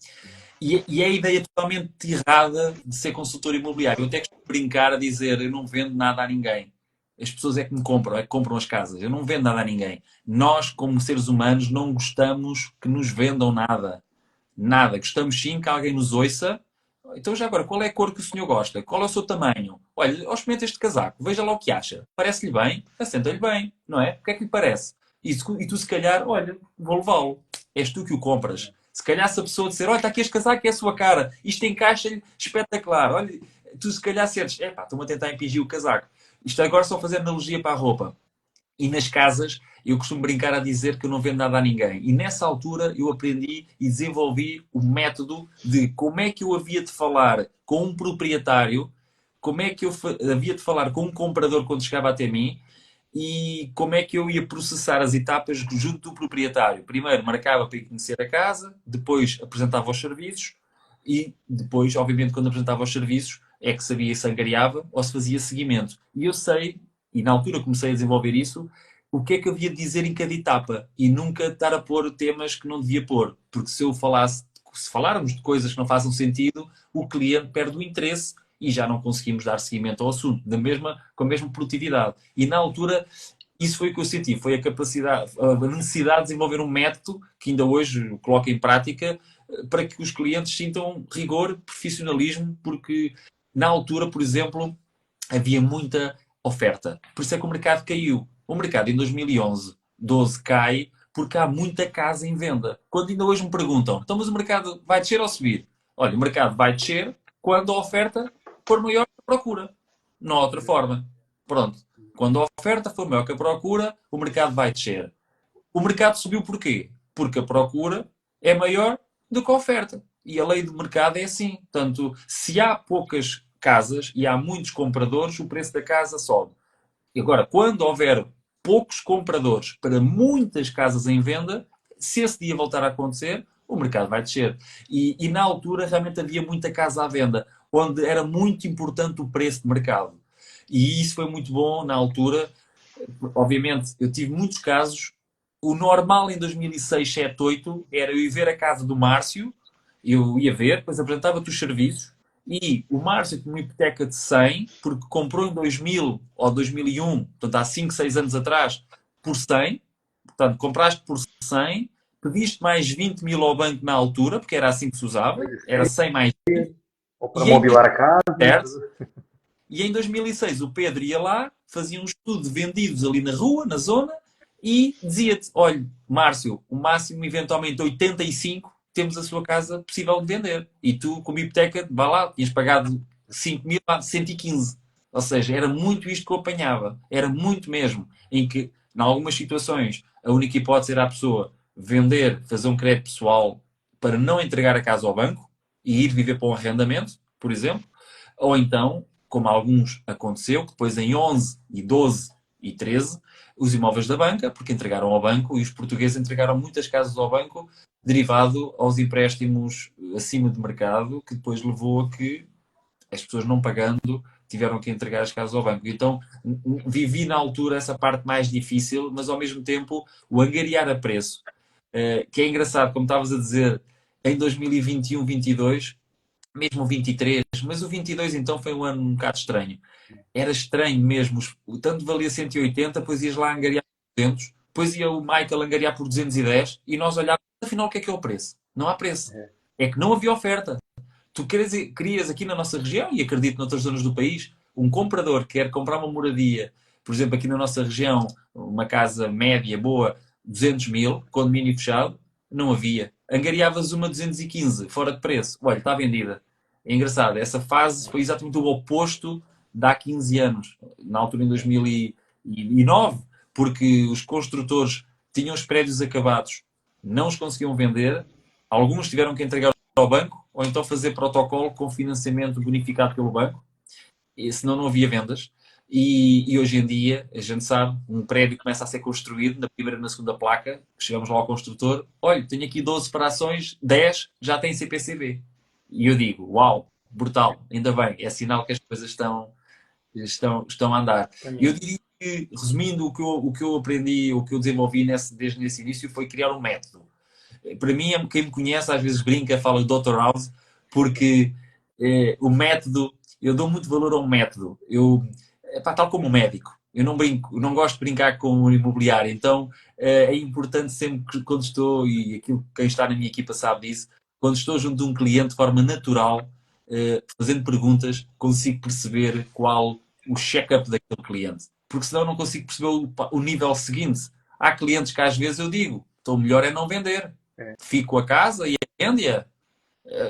E é a ideia totalmente errada de ser consultor imobiliário. Eu até costumo brincar a dizer: eu não vendo nada a ninguém. As pessoas é que me compram, é que compram as casas. Eu não vendo nada a ninguém. Nós, como seres humanos, não gostamos que nos vendam nada. Nada. Gostamos sim que alguém nos ouça. Então, já agora, qual é a cor que o senhor gosta? Qual é o seu tamanho? Olha, experimenta este casaco, veja lá o que acha. Parece-lhe bem? Assenta-lhe bem, não é? O que é que lhe parece? E tu, se calhar, olha, vou levá-lo. És tu que o compras. Se calhar, se a pessoa disser: olha, está aqui este casaco, é a sua cara, isto encaixa-lhe espetacular. Olha, tu, se calhar, sentes: epá, estou-me a tentar impingir o casaco. Isto agora só fazer analogia para a roupa. E nas casas, eu costumo brincar a dizer que eu não vendo nada a ninguém. E nessa altura eu aprendi e desenvolvi o método de como é que eu havia de falar com um proprietário, como é que eu havia de falar com um comprador quando chegava até mim e como é que eu ia processar as etapas junto do proprietário. Primeiro marcava para ir conhecer a casa, depois apresentava os serviços e depois, obviamente, quando apresentava os serviços, é que sabia se angariava ou se fazia seguimento. E eu sei, e na altura comecei a desenvolver isso, o que é que havia de dizer em cada etapa e nunca estar a pôr temas que não devia pôr. Porque se falarmos de coisas que não façam sentido, o cliente perde o interesse e já não conseguimos dar seguimento ao assunto com a mesma produtividade. E na altura, isso foi o que eu senti, foi a capacidade, a necessidade de desenvolver um método que ainda hoje coloco em prática para que os clientes sintam rigor, profissionalismo, porque na altura, por exemplo, havia muita oferta. Por isso é que o mercado caiu. O mercado em 2011, 12 cai porque há muita casa em venda. Quando ainda hoje me perguntam: então, mas o mercado vai descer ou subir? Olha, o mercado vai descer quando a oferta for maior que a procura. Não há outra forma. Pronto. Quando a oferta for maior que a procura, o mercado vai descer. O mercado subiu porquê? Porque a procura é maior do que a oferta. E a lei do mercado é assim. Portanto, se há poucas casas e há muitos compradores, o preço da casa sobe. E agora, quando houver poucos compradores para muitas casas em venda, se esse dia voltar a acontecer, o mercado vai descer. E na altura realmente havia muita casa à venda, onde era muito importante o preço de mercado. E isso foi muito bom na altura, obviamente, eu tive muitos casos. O normal em 2006, 7, 8 era eu ir ver a casa do Márcio, eu ia ver, depois apresentava-te os serviços e o Márcio tinha uma hipoteca de 100, porque comprou em 2000 ou 2001, portanto há 5, 6 anos atrás, por 100. Portanto, compraste por 100, pediste mais 20 mil ao banco na altura, porque era assim que se usava, era 100 mais 20, Ou para e em, mobilar a casa. certo? E em 2006 o Pedro ia lá, fazia um estudo de vendidos ali na rua, na zona, e dizia-te, olha, Márcio, o máximo eventualmente 85, temos a sua casa possível de vender. E tu, como hipoteca, vá lá, tinhas pagado 5 mil, 115. Ou seja, era muito isto que eu apanhava. Era muito mesmo. Em que, em algumas situações, a única hipótese era a pessoa vender, fazer um crédito pessoal para não entregar a casa ao banco e ir viver para um arrendamento, por exemplo. Ou então, como alguns aconteceu, que depois em 11 e 12 e 13, os imóveis da banca, porque entregaram ao banco e os portugueses entregaram muitas casas ao banco derivado aos empréstimos acima de mercado, que depois levou a que as pessoas não pagando tiveram que entregar as casas ao banco. Então, vivi na altura essa parte mais difícil, mas ao mesmo tempo o angariar a preço, que é engraçado, como estavas a dizer, em 2021, 22, mesmo o 23, mas o 22 então foi um ano um bocado estranho. Era estranho mesmo, o tanto valia 180, depois ias lá angariar por 200, depois ia o Michael angariar por 210 e nós olhávamos, afinal, o que é o preço? Não há preço. É que não havia oferta. Tu querias aqui na nossa região, e acredito noutras zonas do país, um comprador que quer comprar uma moradia, por exemplo, aqui na nossa região, uma casa média, boa, 200 mil, condomínio fechado, não havia. Angariavas uma 215, fora de preço. Olha, está vendida. É engraçado, essa fase foi exatamente o oposto de há 15 anos, na altura em 2009, porque os construtores tinham os prédios acabados, não os conseguiam vender, alguns tiveram que entregar ao banco, ou então fazer protocolo com financiamento bonificado pelo banco, e senão não havia vendas. E hoje em dia, a gente sabe, um prédio começa a ser construído na primeira e na segunda placa, chegamos lá ao construtor, olha, tenho aqui 12 frações, 10 já tem CPCB. E eu digo, uau, brutal, ainda bem, é sinal que as coisas estão a andar. Eu diria que, resumindo, o que eu aprendi, o que eu desenvolvi desde esse início foi criar um método. Para mim, quem me conhece às vezes brinca, fala Dr. House, porque o método, eu dou muito valor ao método. Tal como o médico, eu não brinco, não gosto de brincar com o imobiliário, então é importante sempre que quando estou, e aquilo quem está na minha equipa sabe disso, quando estou junto de um cliente de forma natural, fazendo perguntas, consigo perceber qual o check-up daquele cliente. Porque senão não consigo perceber o nível seguinte. Há clientes que às vezes eu digo, então o melhor é não vender. Fico a casa e vende-a.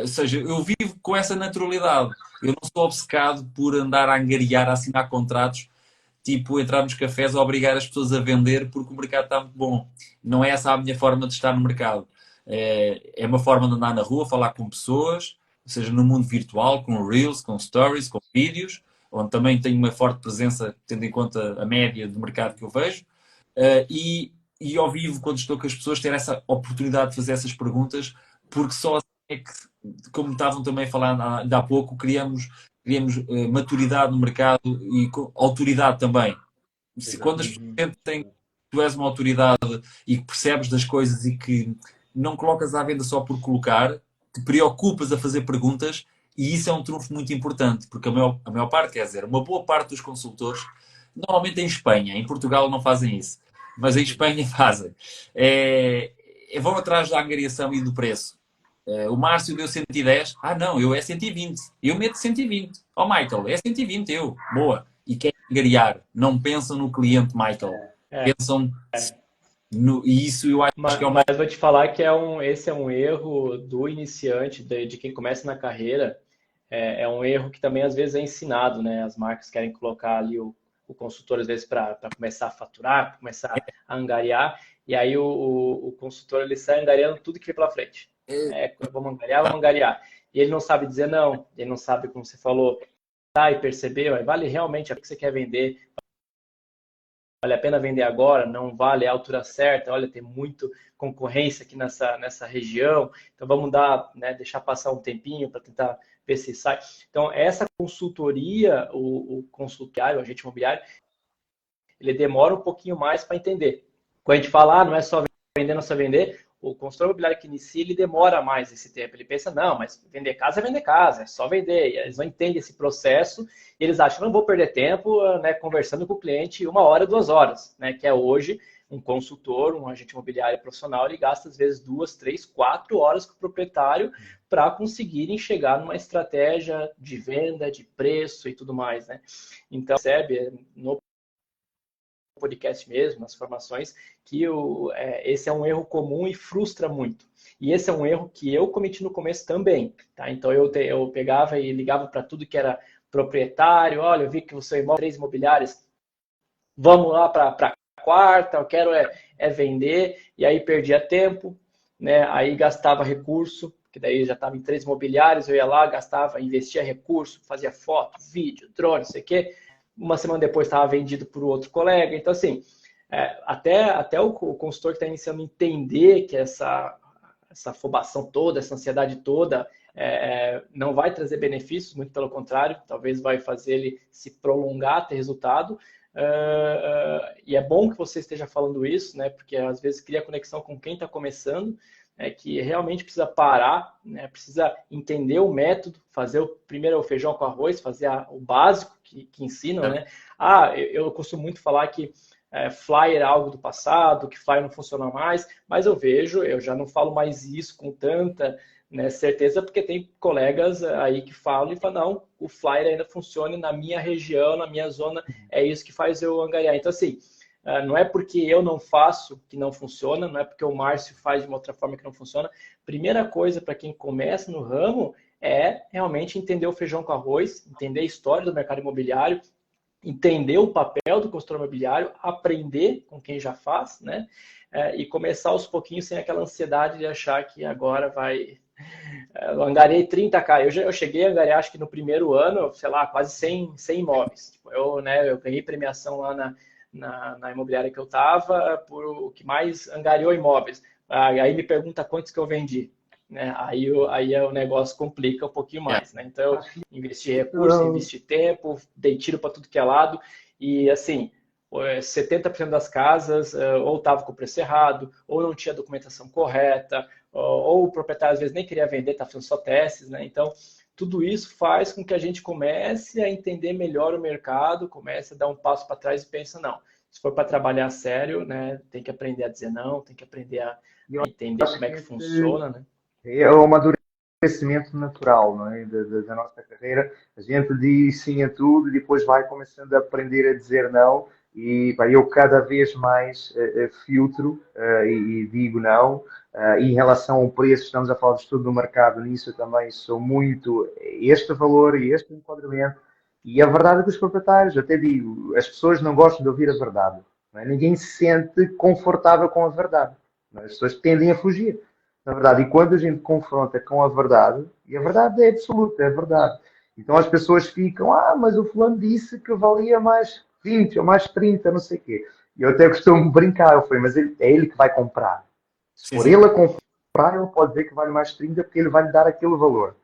Ou seja, eu vivo com essa naturalidade. Eu não sou obcecado por andar a angariar, a assinar contratos, tipo entrar nos cafés a obrigar as pessoas a vender porque o mercado está muito bom. Não é essa a minha forma de estar no mercado. É uma forma de andar na rua, falar com pessoas, ou seja, no mundo virtual, com Reels, com Stories, com vídeos, onde também tenho uma forte presença, tendo em conta a média de mercado que eu vejo. E ao vivo, quando estou com as pessoas, ter essa oportunidade de fazer essas perguntas, porque só assim é que, como estavam também a falar ainda há pouco, criamos maturidade no mercado e autoridade também. Quando as pessoas sentem que tu és uma autoridade e que percebes das coisas e que não colocas à venda só por colocar, te preocupas a fazer perguntas, e isso é um trunfo muito importante, porque a maior parte, quer dizer, uma boa parte dos consultores, normalmente em Espanha, em Portugal não fazem isso, mas em Espanha fazem. Vão atrás da angariação e do preço. O Márcio deu 110. Ah, não, eu é 120. Eu meto 120. Ó, Michael, é 120 eu. Boa. E querem angariar. Não pensam no cliente, Michael. Pensam no... E isso eu acho que é uma... Mas vou te falar que esse é um erro do iniciante, de quem começa na carreira. É um erro que também às vezes é ensinado, né? As marcas querem colocar ali o consultor, às vezes, para começar a faturar, para começar a angariar, e aí o consultor ele sai angariando tudo que vem pela frente. Vamos angariar, vamos angariar. E ele não sabe dizer não, ele não sabe, como você falou, tá, e perceber, vale realmente a que você quer vender, vale a pena vender agora, não vale a altura certa, olha, tem muito concorrência aqui nessa região, então vamos deixar passar um tempinho para tentar ver se sai. Então, essa consultoria, o consultório, o agente imobiliário, ele demora um pouquinho mais para entender. Quando a gente fala, não é só vender, não é só vender, o consultor imobiliário que inicia, ele demora mais esse tempo. Ele pensa, não, mas vender casa, é só vender. E eles não entendem esse processo e eles acham, não vou perder tempo, né, conversando com o cliente 1 hora, 2 horas, né, que é hoje um consultor, um agente imobiliário profissional, ele gasta às vezes 2, 3, 4 horas com o proprietário para conseguirem chegar numa estratégia de venda, de preço e tudo mais, né? Então, percebe no podcast mesmo, nas formações, que esse é um erro comum e frustra muito. E esse é um erro que eu cometi no começo também, tá? Então eu pegava e ligava para tudo que era proprietário, olha, eu vi que você imóvel 3 imobiliárias, vamos lá para quarta, eu quero vender, e aí perdia tempo, né? Aí gastava recurso, que daí já estava em 3 imobiliários, eu ia lá, gastava, investia recurso, fazia foto, vídeo, drone, não sei o quê. Uma semana depois estava vendido por outro colega. Então, assim, até o consultor que está iniciando entender que essa afobação toda, essa ansiedade toda, não vai trazer benefícios, muito pelo contrário, talvez vai fazer ele se prolongar, ter resultado. E é bom que você esteja falando isso, né? Porque às vezes cria conexão com quem está começando, que realmente precisa parar, né? Precisa entender o método, fazer primeiro o feijão com arroz, fazer o básico que ensinam, né? Eu costumo muito falar que flyer é algo do passado, que flyer não funciona mais, mas eu já não falo mais isso com tanta, né, certeza, porque tem colegas aí que falam e falam, não, o flyer ainda funciona na minha região, na minha zona, é isso que faz eu angariar. Então, assim, não é porque eu não faço que não funciona, não é porque o Márcio faz de uma outra forma que não funciona. Primeira coisa para quem começa no ramo é realmente entender o feijão com arroz, entender a história do mercado imobiliário, entender o papel do consultor imobiliário, aprender com quem já faz, né? E começar aos pouquinhos sem aquela ansiedade de achar que agora vai... Eu angariei 30k. Eu cheguei a angariar, acho que no primeiro ano, sei lá, quase 100 imóveis. Tipo, eu ganhei premiação lá na imobiliária que eu estava por o que mais angariou imóveis. Aí me pergunta quantos que eu vendi. Né? Aí o negócio complica um pouquinho mais. Né? Então, eu investi recursos, investi tempo, dei tiro para tudo que é lado. E, assim, 70% das casas ou estava com o preço errado, ou não tinha documentação correta, ou o proprietário às vezes nem queria vender, está fazendo só testes, né? Então, tudo isso faz com que a gente comece a entender melhor o mercado, comece a dar um passo para trás e pensa, não, se for para trabalhar sério, né, tem que aprender a dizer não, tem que aprender a entender como é que funciona, né? É um amadurecimento natural, não é? Da nossa carreira. A gente diz sim a tudo e depois vai começando a aprender a dizer não. E eu cada vez mais filtro e digo não. E em relação ao preço, estamos a falar de estudo do mercado, nisso eu também sou muito este valor e este enquadramento. E a verdade é que os proprietários, até digo, as pessoas não gostam de ouvir a verdade. Não é? Ninguém se sente confortável com a verdade. Não é? As pessoas tendem a fugir. Na verdade, e quando a gente confronta com a verdade, e a verdade é absoluta, é verdade. Então as pessoas ficam, mas o fulano disse que valia mais 20 ou mais 30, não sei o quê. E eu até costumo brincar, eu falei, mas é ele que vai comprar. Se for ele a comprar, ele pode dizer que vale mais 30 porque ele vai lhe dar aquele valor.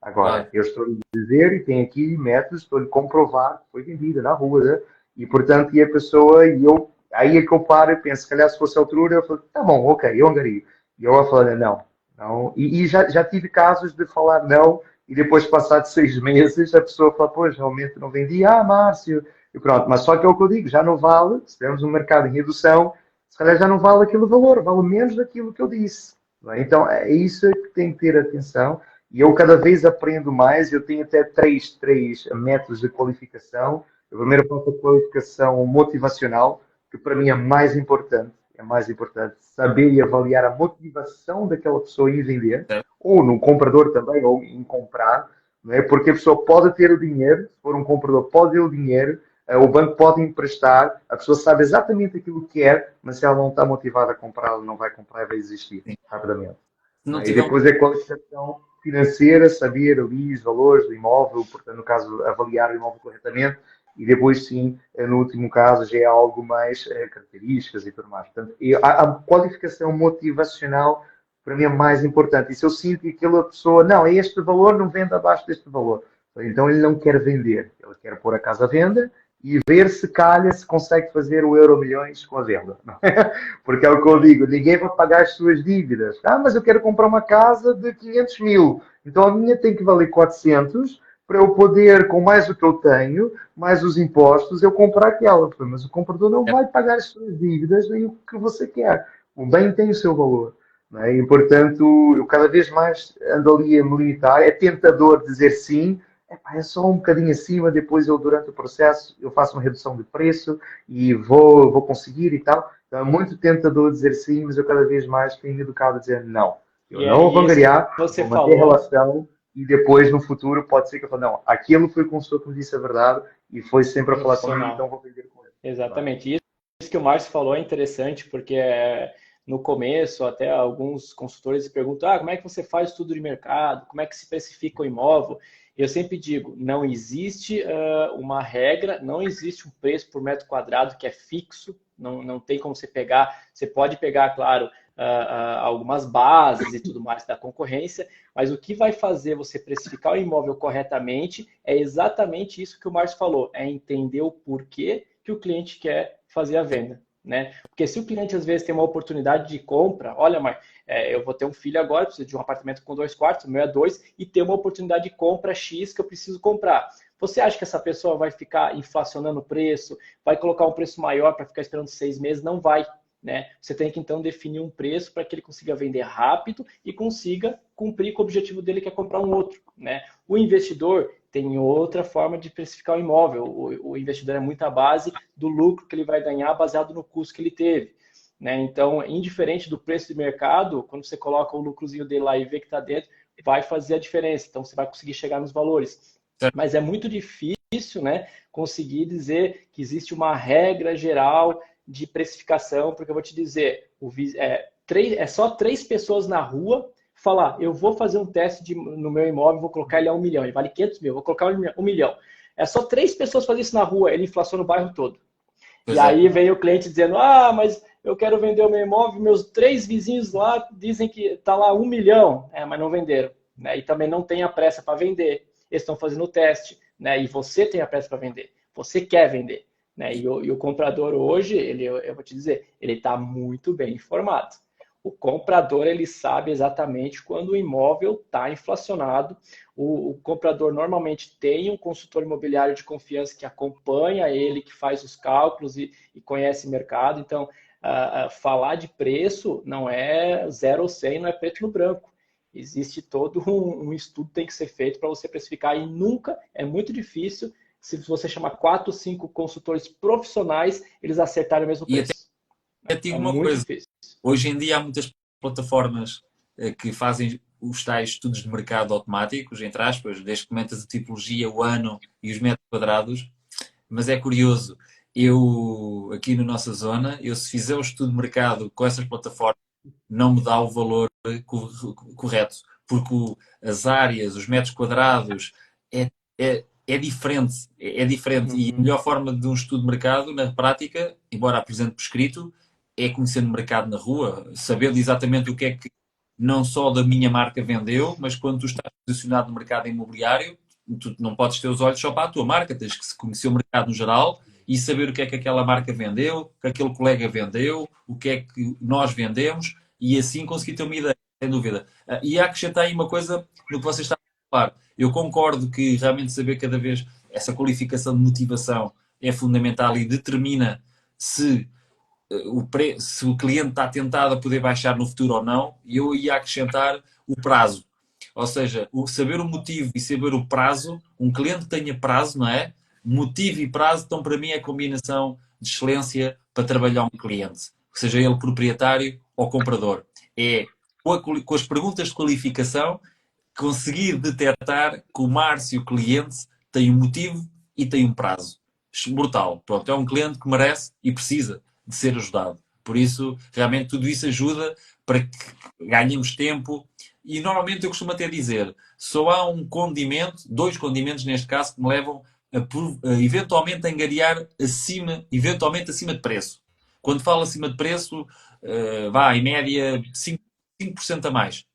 Agora, eu estou-lhe a dizer, e tem aqui métodos, estou-lhe a comprovar que foi vendida na rua, né? E portanto, e a pessoa, aí é que eu paro e penso, se calhar se fosse a altura, eu falo, tá bom, ok, eu angario. E eu a falar, não. E já tive casos de falar não, e depois, passados 6 meses, a pessoa fala, pois, realmente não vendi, Márcio, e pronto. Mas só que é o que eu digo, já não vale, se temos um mercado em redução, se calhar já não vale aquele valor, vale menos daquilo que eu disse. Não é? Então, é isso que tem que ter atenção. E eu cada vez aprendo mais, eu tenho até três métodos de qualificação. A primeira parte é a qualificação motivacional, que para mim é mais importante. É mais importante saber e avaliar a motivação daquela pessoa em vender, ou no comprador também, ou em comprar, não é? Porque a pessoa pode ter o dinheiro, se for um comprador, pode ter o dinheiro, o banco pode emprestar, a pessoa sabe exatamente aquilo que quer, mas se ela não está motivada a comprar, ela não vai comprar e vai desistir rapidamente. E depois é a qualificação financeira, saber ali os valores do imóvel, portanto, no caso, avaliar o imóvel corretamente, e depois, sim, no último caso, já é algo mais características e tudo mais. Portanto, a qualificação motivacional, para mim, é mais importante. E se eu sinto que aquela pessoa, não, é este valor, não vende abaixo deste valor. Então, ele não quer vender. Ele quer pôr a casa à venda e ver se calha se consegue fazer o Euro Milhões com a venda. Porque é o que eu digo, ninguém vai pagar as suas dívidas. Ah, mas eu quero comprar uma casa de 500 mil, então a minha tem que valer 400 para eu poder, com mais o que eu tenho, mais os impostos, eu comprar aquela. Mas o comprador não vai pagar as suas dívidas nem o que você quer. O bem tem o seu valor. Não é? E, portanto, eu cada vez mais ando ali a me limitar. É tentador dizer sim, é só um bocadinho acima, depois eu, durante o processo, eu faço uma redução de preço e vou conseguir e tal. Então é muito tentador dizer sim, mas eu cada vez mais tenho educado a dizer não. Eu E não aí, vou isso que angariar, você vou manter a falou, relação e depois, no futuro, pode ser que eu fale, não, aquilo foi o consultor que me disse a verdade e foi sempre a falar comigo, então profissional. vou vender com ele. Claro. Exatamente. Isso que o Márcio falou é interessante, porque no começo, até alguns consultores perguntam: como é que você faz estudo de mercado? Como é que se precifica o imóvel? Eu sempre digo: não existe uma regra, não existe um preço por metro quadrado que é fixo, não tem como você pegar. Você pode pegar, claro, algumas bases e tudo mais da concorrência, mas o que vai fazer você precificar o imóvel corretamente é exatamente isso que o Márcio falou: é entender o porquê que o cliente quer fazer a venda, né? Porque se o cliente às vezes tem uma oportunidade de compra, olha, mas eu vou ter um filho agora, preciso de um apartamento com 2 quartos, o meu é 2, e ter uma oportunidade de compra X que eu preciso comprar. Você acha que essa pessoa vai ficar inflacionando o preço, vai colocar um preço maior para ficar esperando 6 meses? Não vai. Né? Você tem que então definir um preço para que ele consiga vender rápido e consiga cumprir com o objetivo dele, que é comprar um outro. Né? O investidor tem outra forma de precificar o imóvel. O investidor é muito à base do lucro que ele vai ganhar baseado no custo que ele teve. Né? Então, indiferente do preço de mercado, quando você coloca o lucrozinho dele lá e vê que está dentro, vai fazer a diferença. Então, você vai conseguir chegar nos valores. Mas é muito difícil, né, conseguir dizer que existe uma regra geral de precificação, porque eu vou te dizer, é só 3 pessoas na rua falar: eu vou fazer um teste no meu imóvel, vou colocar ele a 1 milhão, ele vale 500 mil, vou colocar 1 milhão. É só 3 pessoas fazerem isso na rua, ele inflaciona o bairro todo. Pois E é. aí vem o cliente dizendo: mas eu quero vender o meu imóvel, meus 3 vizinhos lá dizem que está lá 1 milhão, mas não venderam. Né? E também não tem a pressa para vender, eles estão fazendo o teste, né? E você tem a pressa para vender, você quer vender. Né? E o comprador hoje, eu vou te dizer, ele está muito bem informado. O comprador, ele sabe exatamente quando o imóvel está inflacionado. O comprador normalmente tem um consultor imobiliário de confiança que acompanha ele, que faz os cálculos e conhece o mercado. Então, falar de preço não é 0 ou 100, não é preto no branco. Existe todo um estudo que tem que ser feito para você precificar, e nunca, é muito difícil, se você chamar 4, 5 consultores profissionais, eles acertarem o mesmo E até preço. digo É uma muito coisa, difícil. hoje em dia há muitas plataformas que fazem os tais estudos de mercado automáticos, entre aspas, desde que comentas a tipologia, o ano e os metros quadrados, mas é curioso, eu aqui na nossa zona, eu se fizer o estudo de mercado com essas plataformas, não me dá o valor correto, porque as áreas, os metros quadrados, é diferente. É diferente. E a melhor forma de um estudo de mercado, na prática, embora apresente por escrito, é conhecendo o mercado na rua, sabendo exatamente o que é que não só da minha marca vendeu, mas quando tu estás posicionado no mercado imobiliário, tu não podes ter os olhos só para a tua marca, tens que conhecer o mercado no geral e saber o que é que aquela marca vendeu, o que aquele colega vendeu, o que é que nós vendemos, e assim conseguir ter uma ideia, sem dúvida. E acrescentar aí uma coisa no que vocês estavam a falar. Eu concordo que realmente saber cada vez essa qualificação de motivação é fundamental e determina se se o cliente está tentado a poder baixar no futuro ou não. E eu ia acrescentar o prazo. Ou seja, saber o motivo e saber o prazo. Um cliente que tenha prazo, não é? Motivo e prazo, então para mim é a combinação de excelência para trabalhar um cliente, seja ele proprietário ou comprador. É com as perguntas de qualificação conseguir detectar que o Márcio, o cliente, tem um motivo e tem um prazo. Brutal. Pronto, é um cliente que merece e precisa de ser ajudado. Por isso, realmente, tudo isso ajuda para que ganhemos tempo. E normalmente eu costumo até dizer, só há um condimento, 2 condimentos neste caso, que me levam a eventualmente angariar eventualmente acima de preço. Quando falo acima de preço, vá em média 5% a mais.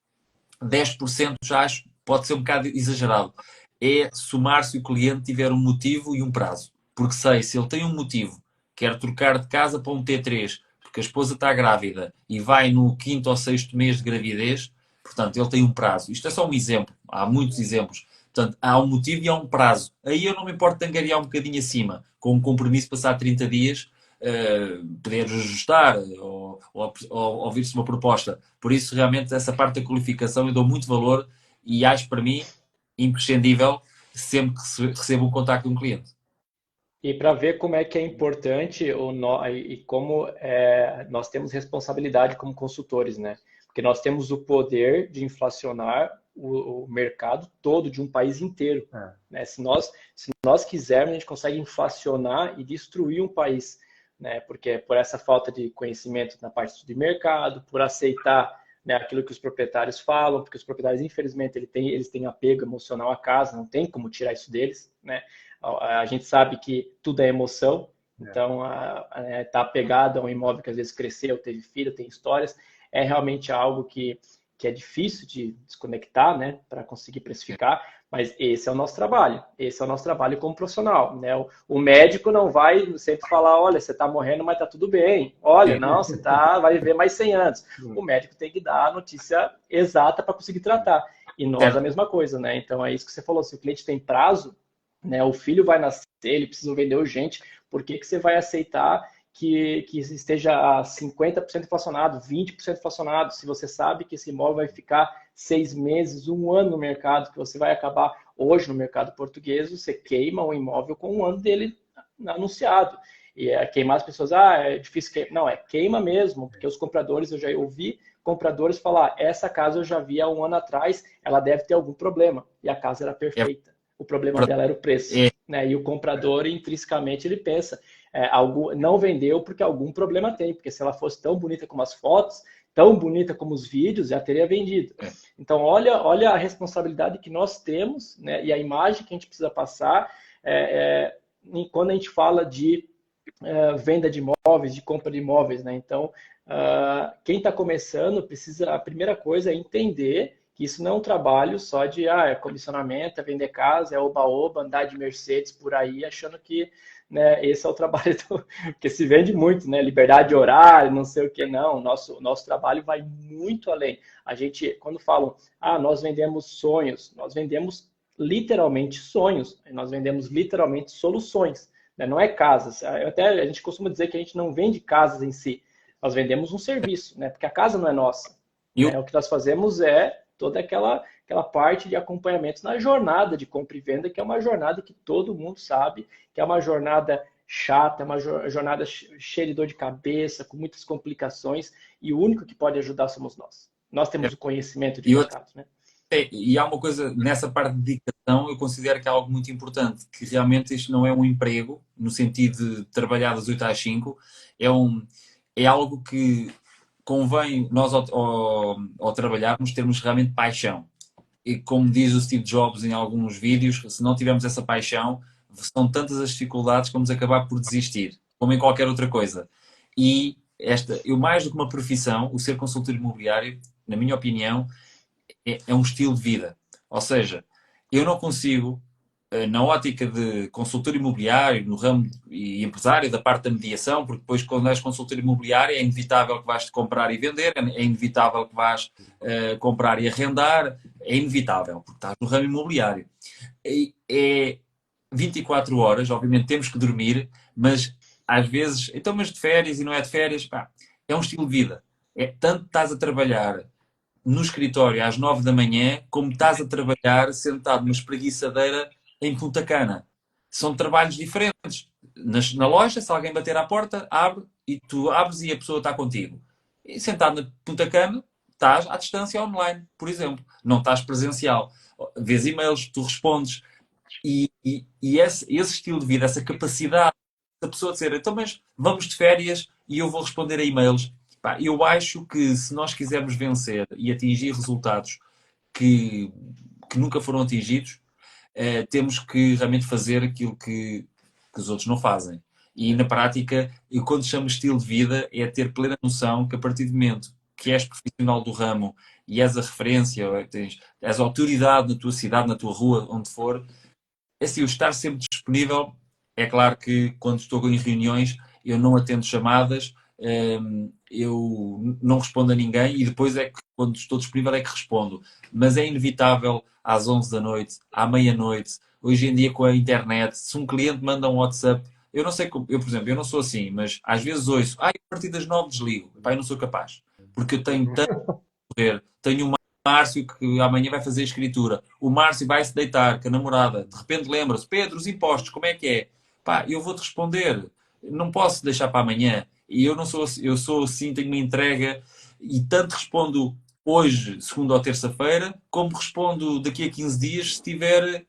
10% já acho pode ser um bocado exagerado. É somar se o cliente tiver um motivo e um prazo. porque sei, se ele tem um motivo, quer trocar de casa para um T3, porque a esposa está grávida e vai no 5º ou 6º mês de gravidez, portanto, ele tem um prazo. Isto é só um exemplo, há muitos exemplos. Portanto, há um motivo e há um prazo. Aí eu não me importo de angariar um bocadinho acima, com um compromisso passar 30 dias, poder ajustar ou ouvir-se uma proposta. Por isso, realmente, essa parte da qualificação eu dou muito valor e acho para mim imprescindível sempre que recebo um contacto de um cliente. E para ver como é que é importante e como nós temos responsabilidade como consultores, né? Porque nós temos o poder de inflacionar o mercado todo de um país inteiro, né? Se nós quisermos, a gente consegue inflacionar e destruir um país, né? Porque por essa falta de conhecimento na parte de mercado, por aceitar, né, aquilo que os proprietários falam, porque os proprietários, infelizmente, eles têm apego emocional à casa, não tem como tirar isso deles, né? A gente sabe que tudo é emoção, então tá apegado a um imóvel que às vezes cresceu, teve filho, tem histórias, é realmente algo que é difícil de desconectar, né, para conseguir precificar, mas esse é o nosso trabalho como profissional, né? O médico não vai sempre falar, olha, você está morrendo, mas está tudo bem, olha, não, vai viver mais 100 anos. O médico tem que dar a notícia exata para conseguir tratar, e nós a mesma coisa, né? Então é isso que você falou, se o cliente tem prazo, né, o filho vai nascer, ele precisa vender urgente, por que você vai aceitar que esteja a 50% inflacionado, 20% inflacionado, se você sabe que esse imóvel vai ficar 6 meses, 1 ano no mercado, que você vai acabar hoje no mercado português, você queima o imóvel com 1 ano dele anunciado. E queimar as pessoas, é difícil queimar. Não, queima mesmo, porque os compradores, eu já ouvi compradores falar, essa casa eu já vi há 1 ano atrás, ela deve ter algum problema, e a casa era perfeita. O problema dela era o preço, né? E o comprador, intrinsecamente, ele pensa, não vendeu porque algum problema tem, porque se ela fosse tão bonita como as fotos, tão bonita como os vídeos, já teria vendido. Então, olha a responsabilidade que nós temos, né? E a imagem que a gente precisa passar quando a gente fala de venda de imóveis, de compra de imóveis, né? Então, quem está começando a primeira coisa é entender que isso não é um trabalho só de comissionamento, vender casa, oba-oba, andar de Mercedes por aí, achando que, né, esse é o trabalho porque se vende muito, né? Liberdade de horário, não sei o que, não. Nosso trabalho vai muito além. A gente, quando falam, nós vendemos sonhos, nós vendemos literalmente sonhos, nós vendemos literalmente soluções, né? Não é casas. A gente costuma dizer que a gente não vende casas em si, nós vendemos um serviço, né? Porque a casa não é nossa. O que nós fazemos é toda aquela parte de acompanhamento na jornada de compra e venda, que é uma jornada que todo mundo sabe, que é uma jornada chata, uma jornada cheia de dor de cabeça, com muitas complicações, e o único que pode ajudar somos nós. Nós temos o conhecimento de mercado, né? E há uma coisa, nessa parte de dedicação, eu considero que é algo muito importante, que realmente isto não é um emprego, no sentido de trabalhar das 8 às 5, é algo que convém nós, ao trabalharmos, termos realmente paixão. E como diz o Steve Jobs em alguns vídeos, se não tivermos essa paixão, são tantas as dificuldades que vamos acabar por desistir, como em qualquer outra coisa. E eu mais do que uma profissão, o ser consultor imobiliário, na minha opinião, é um estilo de vida. Ou seja, eu não consigo, na ótica de consultor imobiliário, no ramo e empresário, da parte da mediação, porque depois quando és consultor imobiliário é inevitável que vais comprar e vender, é inevitável que vais comprar e arrendar, é inevitável, porque estás no ramo imobiliário. É 24 horas, obviamente temos que dormir, mas às vezes, então mas de férias e não é de férias, é um estilo de vida. Tanto estás a trabalhar no escritório às 9 da manhã, como estás a trabalhar sentado numa espreguiçadeira em Punta Cana. São trabalhos diferentes. Na loja, se alguém bater à porta, abre e tu abres e a pessoa está contigo. E sentado na Punta Cana, estás à distância online, por exemplo. Não estás presencial. Vês e-mails, tu respondes. E esse estilo de vida, essa capacidade da pessoa de dizer, então, mas vamos de férias e eu vou responder a e-mails. Eu acho que se nós quisermos vencer e atingir resultados que nunca foram atingidos, temos que realmente fazer aquilo que os outros não fazem. E na prática, eu quando chamo estilo de vida, é ter plena noção que a partir do momento que és profissional do ramo e és a referência, és a autoridade na tua cidade, na tua rua, onde for, é assim, o estar sempre disponível É claro que quando estou em reuniões eu não atendo chamadas, eu não respondo a ninguém e depois é que quando estou disponível é que respondo. Mas é inevitável às 11 da noite, à meia-noite, hoje em dia com a internet, se um cliente manda um WhatsApp, eu não sei como, eu por exemplo, eu não sou assim, mas às vezes ouço, a partir das 9 desligo, pá, eu não sou capaz, porque eu tenho tanto poder, tenho o Márcio que amanhã vai fazer a escritura, o Márcio vai se deitar com a namorada, de repente lembra-se, Pedro, os impostos, como é que é? Pá, eu vou-te responder, não posso deixar para amanhã. E eu não sou assim, eu sou assim, tenho uma entrega e tanto respondo hoje, segunda ou terça-feira, como respondo daqui a 15 dias se estiver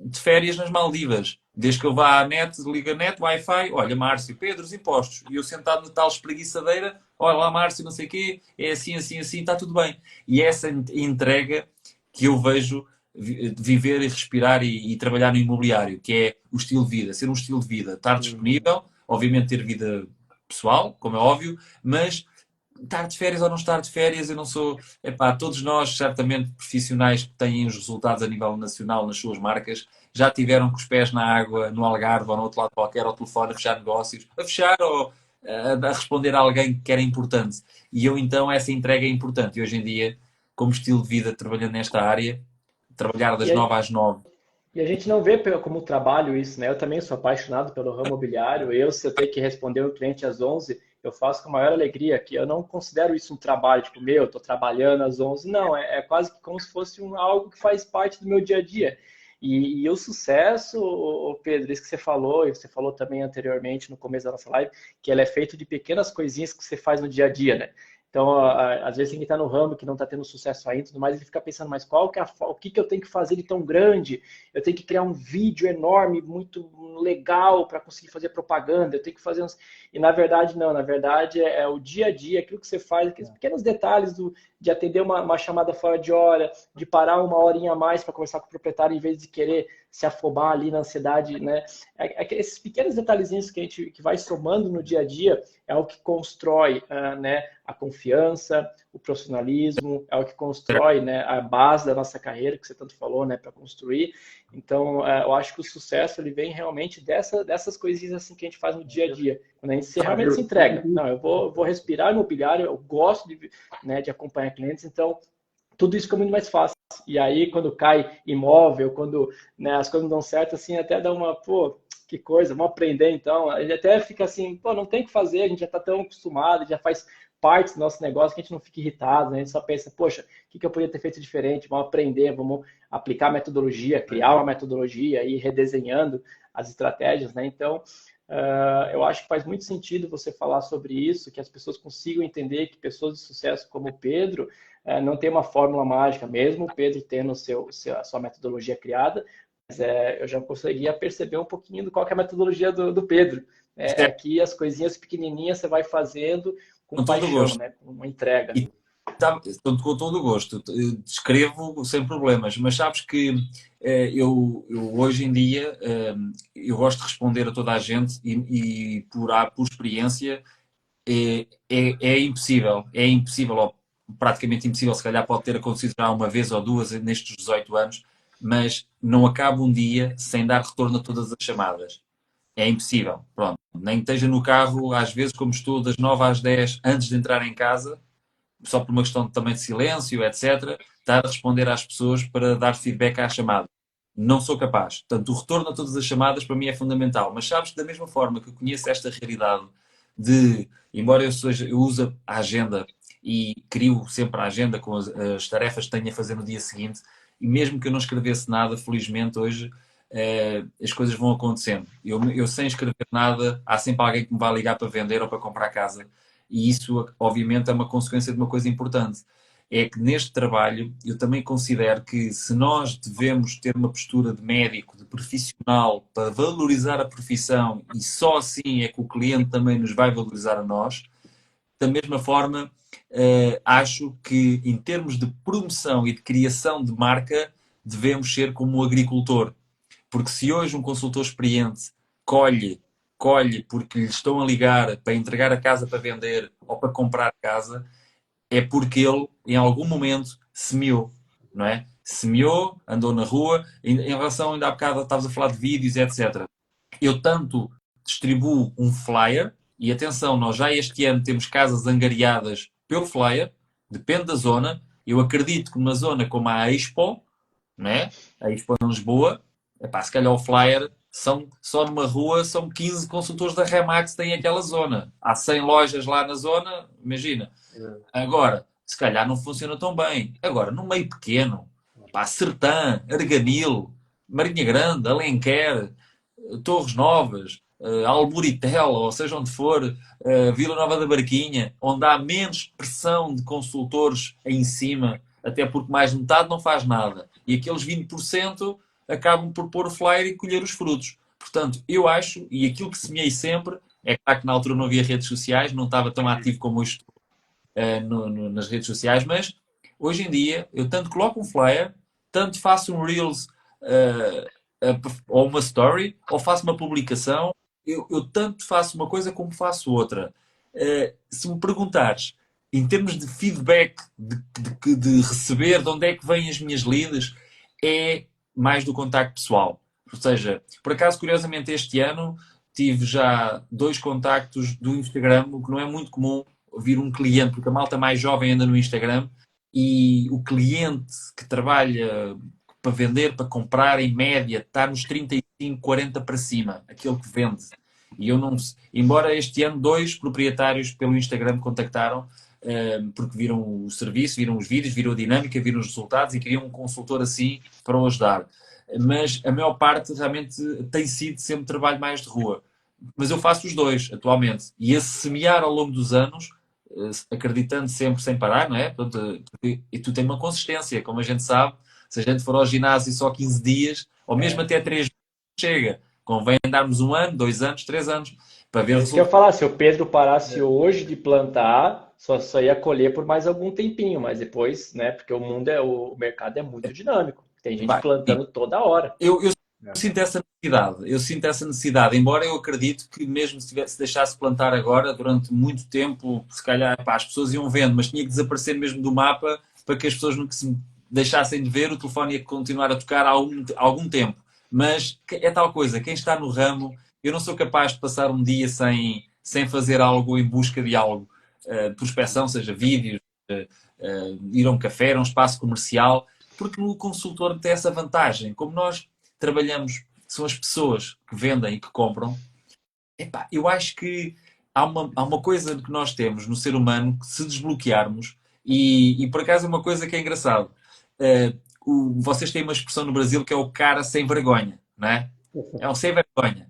de férias nas Maldivas. Desde que eu vá à net, liga a net, Wi-Fi, olha, Márcio, Pedro, os impostos. E eu sentado na tal espreguiçadeira, olha lá, Márcio, não sei o quê, é assim, assim, assim, está tudo bem. E essa entrega que eu vejo viver e respirar e trabalhar no imobiliário, que é o estilo de vida, ser um estilo de vida, estar disponível, obviamente ter vida pessoal, como é óbvio, mas estar de férias ou não estar de férias, eu não sou. Epá, todos nós, certamente, profissionais que têm os resultados a nível nacional nas suas marcas, já tiveram com os pés na água, no Algarve ou no outro lado qualquer, ao telefone, a fechar negócios, a fechar ou a responder a alguém que era importante. E eu, então, essa entrega é importante. E hoje em dia, como estilo de vida, trabalhando nesta área, trabalhar das E, 9 às 9. E a gente não vê como trabalho isso, né? Eu também sou apaixonado pelo ramo imobiliário. Se eu tenho que responder um cliente às 11, eu faço com a maior alegria, que eu não considero isso um trabalho, tipo, meu, estou trabalhando às 11. Não, é quase que como se fosse algo que faz parte do meu dia a dia. E o sucesso, Pedro, isso que você falou, e você falou também anteriormente no começo da nossa live, que ela é feita de pequenas coisinhas que você faz no dia a dia, né? Então, às vezes, quem está no ramo que não está tendo sucesso ainda, tudo mais, ele fica pensando, mas qual que é o que eu tenho que fazer de tão grande? Eu tenho que criar um vídeo enorme, muito legal para conseguir fazer propaganda, eu tenho que fazer uns... E na verdade, não, na verdade é o dia a dia, aquilo que você faz, aqueles pequenos detalhes de atender uma chamada fora de hora, de parar uma horinha a mais para conversar com o proprietário em vez de querer se afobar ali na ansiedade, né? Esses pequenos detalhezinhos que a gente que vai somando no dia a dia é o que constrói, né, a confiança, o profissionalismo, é o que constrói, né, a base da nossa carreira, que você tanto falou, né, para construir. Então, eu acho que o sucesso ele vem realmente dessas coisinhas assim que a gente faz no dia a dia, quando a gente realmente se entrega. Não, eu vou respirar imobiliário, eu gosto né, de acompanhar clientes, então tudo isso fica muito mais fácil. E aí, quando cai imóvel, quando, né, as coisas não dão certo, assim, até dá uma, pô, que coisa, vamos aprender então. Ele até fica assim, pô, não tem o que fazer, a gente já está tão acostumado, já faz parte do nosso negócio que a gente não fica irritado, né? A gente só pensa, poxa, o que eu poderia ter feito diferente? Vamos aprender, vamos aplicar a metodologia, criar uma metodologia e ir redesenhando as estratégias, né? Então, eu acho que faz muito sentido você falar sobre isso, que as pessoas consigam entender que pessoas de sucesso como o Pedro não tem uma fórmula mágica, mesmo o Pedro tendo a sua metodologia criada, mas eu já conseguia perceber um pouquinho do qual que é a metodologia do Pedro. Que as coisinhas pequenininhas você vai fazendo com paixão, né? Com uma entrega. E com todo o gosto, descrevo sem problemas, mas sabes que eu hoje em dia eu gosto de responder a toda a gente e por experiência é impossível, ou praticamente impossível, se calhar pode ter acontecido já uma vez ou duas nestes 18 anos, mas não acaba um dia sem dar retorno a todas as chamadas. É impossível, pronto. Nem que esteja no carro, às vezes, como estou, das 9 às 10, antes de entrar em casa, só por uma questão também de silêncio, etc., estar a responder às pessoas para dar feedback à chamada. Não sou capaz. Portanto, o retorno a todas as chamadas para mim é fundamental. Mas sabes que da mesma forma que eu conheço esta realidade de, embora eu use a agenda e crio sempre a agenda com as tarefas que tenho a fazer no dia seguinte, e mesmo que eu não escrevesse nada, felizmente hoje as coisas vão acontecendo. Eu sem escrever nada, há sempre alguém que me vai ligar para vender ou para comprar casa. E isso, obviamente, é uma consequência de uma coisa importante. É que neste trabalho eu também considero que se nós devemos ter uma postura de médico, de profissional, para valorizar a profissão e só assim é que o cliente também nos vai valorizar a nós, da mesma forma, acho que em termos de promoção e de criação de marca, devemos ser como o agricultor. Porque se hoje um consultor experiente colhe, colhe porque lhe estão a ligar para entregar a casa para vender ou para comprar casa, é porque ele, em algum momento, semeou, não é? Semeou, andou na rua, em relação, ainda há bocado estavas a falar de vídeos, etc. eu tanto distribuo um flyer, e atenção, nós já este ano temos casas angariadas pelo flyer, depende da zona. Eu acredito que numa zona como a Expo, né? A Expo em Lisboa, epá, se calhar o flyer só numa rua são 15 consultores da Remax que têm aquela zona. Há 100 lojas lá na zona, imagina. Agora, se calhar não funciona tão bem. Agora, no meio pequeno, pá, Sertã, Arganil, Marinha Grande, Alenquer, Torres Novas, Alburitela, ou seja onde for, Vila Nova da Barquinha, onde há menos pressão de consultores em cima, até porque mais de metade não faz nada. E aqueles 20% acabam por pôr o flyer e colher os frutos. Portanto, eu acho, e aquilo que semeei sempre, é claro que na altura não havia redes sociais, não estava tão ativo como hoje estou nas redes sociais, mas hoje em dia eu tanto coloco um flyer, tanto faço um Reels ou uma story, ou faço uma publicação, eu tanto faço uma coisa como faço outra. Se me perguntares, em termos de feedback, de receber, de onde é que vêm as minhas leads, é mais do contacto pessoal. Ou seja, por acaso, curiosamente, este ano tive já 2 contactos do Instagram, o que não é muito comum vir um cliente, porque a malta mais jovem anda no Instagram, e o cliente que trabalha para vender, para comprar, em média, está nos 35, 40 para cima, aquele que vende. E eu não... Embora este ano 2 proprietários pelo Instagram me contactaram, porque viram o serviço, viram os vídeos, viram a dinâmica, viram os resultados e queriam um consultor assim para o ajudar. Mas a maior parte realmente tem sido sempre trabalho mais de rua. Mas eu faço os dois atualmente. E esse semear ao longo dos anos, acreditando sempre sem parar, não é? Portanto, e tu tens uma consistência, como a gente sabe. Se a gente for ao ginásio só 15 dias, ou mesmo até 3 meses, chega. Convém andarmos 1 ano, 2 anos, 3 anos, para ver É o isso que eu ia resultado. falar, se o Pedro parasse hoje de plantar, só ia colher por mais algum tempinho, mas depois, né? Porque o mercado é muito dinâmico. Tem gente Epá, plantando toda hora. eu sinto essa necessidade. Eu sinto essa necessidade, embora eu acredito que mesmo se deixasse plantar agora, durante muito tempo, se calhar as pessoas iam vendo, mas tinha que desaparecer mesmo do mapa para que as pessoas não se deixassem de ver, o telefone ia continuar a tocar há algum tempo. Mas é tal coisa, quem está no ramo, eu não sou capaz de passar um dia sem fazer algo em busca de algo. Prospeção, seja vídeos, ir a um café, a um espaço comercial, porque o consultor tem essa vantagem. Como nós trabalhamos, são as pessoas que vendem e que compram, epá, eu acho que há uma coisa que nós temos no ser humano que se desbloquearmos, e por acaso é uma coisa que é engraçado. Vocês têm uma expressão no Brasil que é o cara sem vergonha, não é? É um sem vergonha.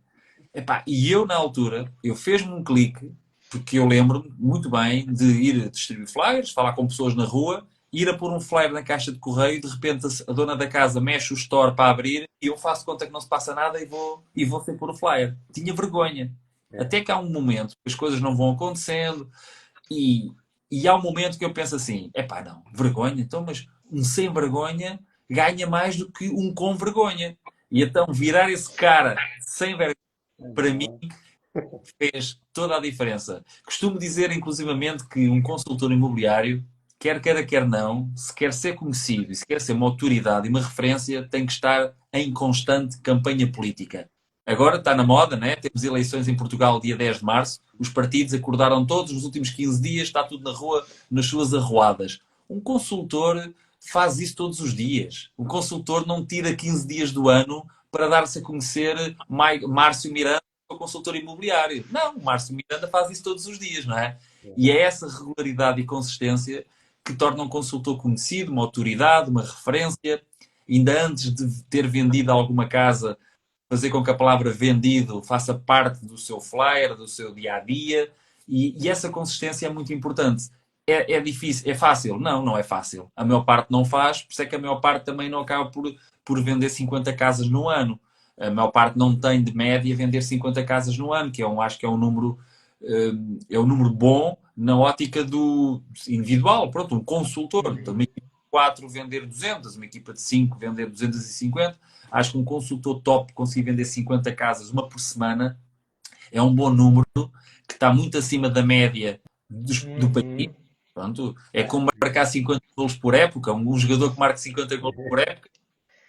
Epá, e eu, na altura, eu fez-me um clique, porque eu lembro-me muito bem de ir distribuir flyers, falar com pessoas na rua, ir a pôr um flyer na caixa de correio, de repente a dona da casa mexe o store para abrir e eu faço conta que não se passa nada e vou sem pôr o flyer. Tinha vergonha. Até que há um momento que as coisas não vão acontecendo e, e há um momento que eu penso assim, epá, não, vergonha? Então, mas um sem vergonha ganha mais do que um com vergonha. E então virar esse cara sem vergonha, para mim, fez toda a diferença. Costumo dizer, inclusivamente, que um consultor imobiliário, quer queira, quer não, se quer ser conhecido e se quer ser uma autoridade e uma referência, tem que estar em constante campanha política. Agora está na moda, né? Temos eleições em Portugal dia 10 de março, os partidos acordaram todos nos últimos 15 dias, está tudo na rua, nas suas arruadas. Um consultor faz isso todos os dias. Um consultor não tira 15 dias do ano para dar-se a conhecer Márcio Miranda, o consultor imobiliário. Não, o Márcio Miranda faz isso todos os dias, não é? E é essa regularidade e consistência que torna um consultor conhecido, uma autoridade, uma referência. Ainda antes de ter vendido alguma casa, fazer com que a palavra vendido faça parte do seu flyer, do seu dia-a-dia. E essa consistência é muito importante. É difícil, é fácil? Não, não é fácil. A maior parte não faz, por isso é que a maior parte também não acaba por vender 50 casas no ano. A maior parte não tem de média vender 50 casas no ano, que acho que é um número bom na ótica do individual. Pronto, um consultor, então, uma equipa de 4 vender 200, uma equipa de 5 vender 250. Acho que um consultor top conseguir vender 50 casas, uma por semana, é um bom número, que está muito acima da média do país. Pronto, é como marcar 50 golos por época. Um jogador que marca 50 golos por época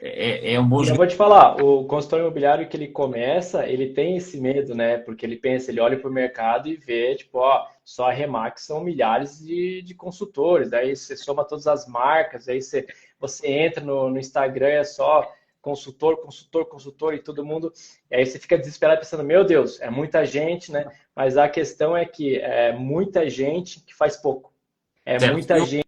É um bom E eu jogador. vou te falar, o consultor imobiliário que ele começa, ele tem esse medo, né? Porque ele pensa, ele olha para o mercado e vê, tipo, ó, só a Remax são milhares de consultores. Daí você soma todas as marcas, aí você entra no Instagram, é só consultor, consultor, consultor e todo mundo. E aí você fica desesperado pensando, meu Deus, é muita gente, né? Mas a questão é que é muita gente que faz pouco. É Certo? muita gente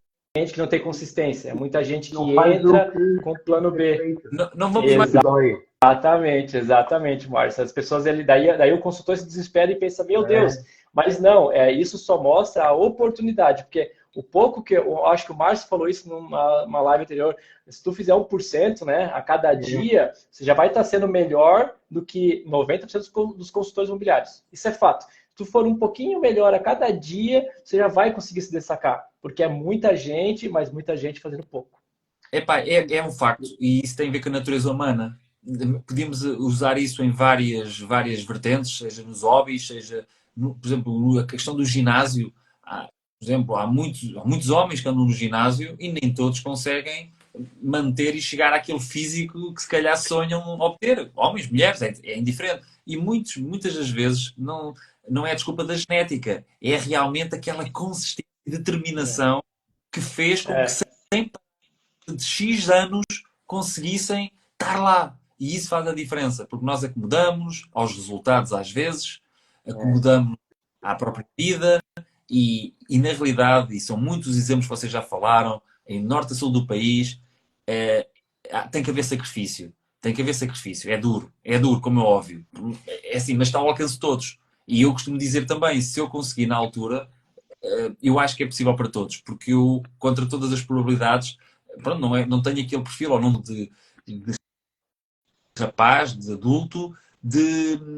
que não tem consistência. É muita gente Não que faz o entra que com plano é B. feito. Não vamos O mais. que dói. Exatamente, exatamente, Márcio. As pessoas, daí o consultor se desespera e pensa, meu Deus, Né? mas não, isso só mostra a oportunidade, porque o pouco que eu acho que o Márcio falou isso numa live anterior, se tu fizer 1%, né, a cada dia, você já vai estar sendo melhor do que 90% dos consultores imobiliários. Isso é fato. Se tu for um pouquinho melhor a cada dia, você já vai conseguir se destacar, porque é muita gente, mas muita gente fazendo pouco. Epá, é um facto, e isso tem a ver com a natureza humana. Podemos usar isso em várias vertentes, seja nos hobbies, seja, por exemplo, a questão do ginásio. Por exemplo, há muitos homens que andam no ginásio e nem todos conseguem manter e chegar àquele físico que se calhar sonham obter. Homens, mulheres, é indiferente. E muitas das vezes não é a desculpa da genética, é realmente aquela consistência e determinação que fez com que É, de X anos conseguissem estar lá. E isso faz a diferença, porque nós acomodamos aos resultados às vezes, acomodamos à própria vida e na realidade, e são muitos exemplos que vocês já falaram, em norte a sul do país, tem que haver sacrifício. Tem que haver sacrifício. É duro, como é óbvio. É assim, mas está ao alcance de todos. E eu costumo dizer também, se eu conseguir na altura, eu acho que é possível para todos, porque eu, contra todas as probabilidades, pronto, não tenho aquele perfil ou nome de rapaz, de adulto,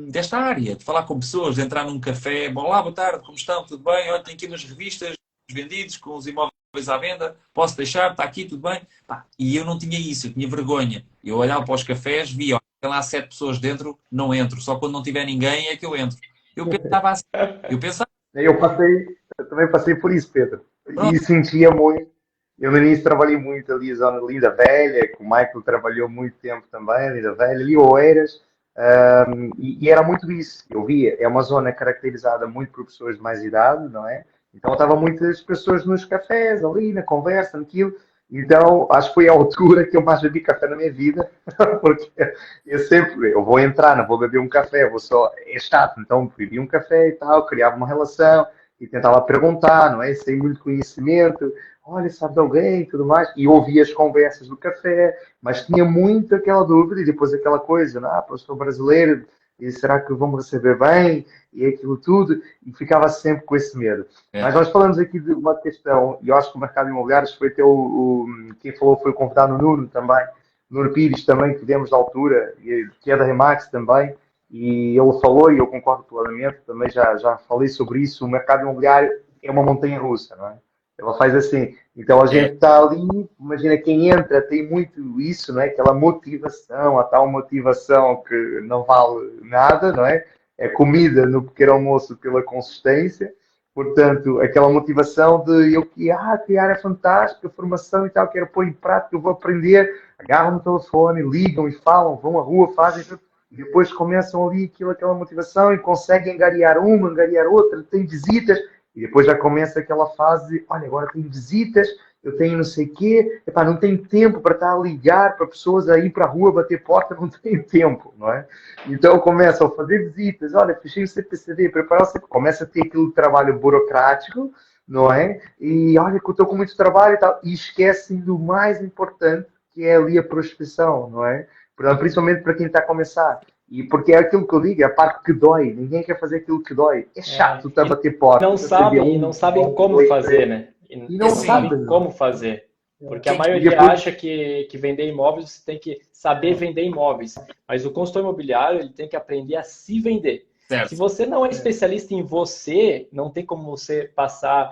desta área, de falar com pessoas, de entrar num café, bom lá, boa tarde, como estão, tudo bem? Olha, tenho aqui umas revistas vendidos com os imóveis à venda, posso deixar, está aqui, tudo bem? Pá, e eu não tinha isso, eu tinha vergonha. Eu olhava para os cafés, via, olha, tem lá 7 pessoas dentro, não entro, só quando não tiver ninguém é que eu entro. Eu pensava assim, eu pensava, Eu também passei por isso, Pedro. E pronto, sentia muito. Eu no início trabalhei muito ali, a zona de Linda Velha, que o Michael trabalhou muito tempo também, Linda Velha, ali Oeiras, e era muito isso. Eu via, é uma zona caracterizada muito por pessoas de mais idade, não é? Então estavam muitas pessoas nos cafés, ali, na conversa, naquilo. Então, acho que foi a altura que eu mais bebi café na minha vida, porque eu vou entrar, não vou beber um café, vou só, é chato, então bebi um café e tal, criava uma relação e tentava perguntar, não é? Sem muito conhecimento, olha, sabe de alguém e tudo mais, e ouvia as conversas do café, mas tinha muito aquela dúvida e depois aquela coisa, não, eu sou brasileiro, e será que vão me receber bem? E aquilo tudo, e ficava sempre com esse medo. é, Mas nós falamos aqui de uma questão, e eu acho que o mercado imobiliário foi até quem falou foi o convidado Nuno também, Nuno Pires também, que tivemos da altura, que é da Remax também, e ele falou, e eu concordo plenamente, também já falei sobre isso, o mercado imobiliário é uma montanha russa, não é? Ela faz assim, então a é, gente está ali, imagina quem entra, tem muito isso, não é? Aquela motivação, a tal motivação que não vale nada, não é? É comida no pequeno almoço pela consistência, portanto, aquela motivação de eu criar é fantástico, a formação e tal, quero pôr em prática, eu vou aprender, agarram no telefone, ligam e falam, vão à rua, fazem tudo, e depois começam ali aquela motivação e conseguem angariar uma, angariar outra, têm visitas, e depois já começa aquela fase, olha, agora tenho visitas, eu tenho não sei o quê, epá, não tenho tempo para estar a ligar para pessoas a ir para a rua, bater porta, não tenho tempo, não é? Então começam a fazer visitas, olha, fechei o CPCD, preparar o CPCD, começa a ter aquele trabalho burocrático, não é? E olha que eu estou com muito trabalho e tal, e esquecem do mais importante, que é ali a prospecção, não é? Portanto, principalmente para quem está a começar. E porque é aquilo que eu digo, é a parte que dói. Ninguém quer fazer aquilo que dói. É chato estar a bater portas, acender e não um, sabem como dois, três, fazer, né? e é E não não assim, sabem sabem. como fazer. Porque a quem, E maioria depois, acha que vender imóveis você tem que saber vender imóveis. Mas o consultor imobiliário ele tem que aprender a se vender. Se certo, você não é especialista em você, não tem como você passar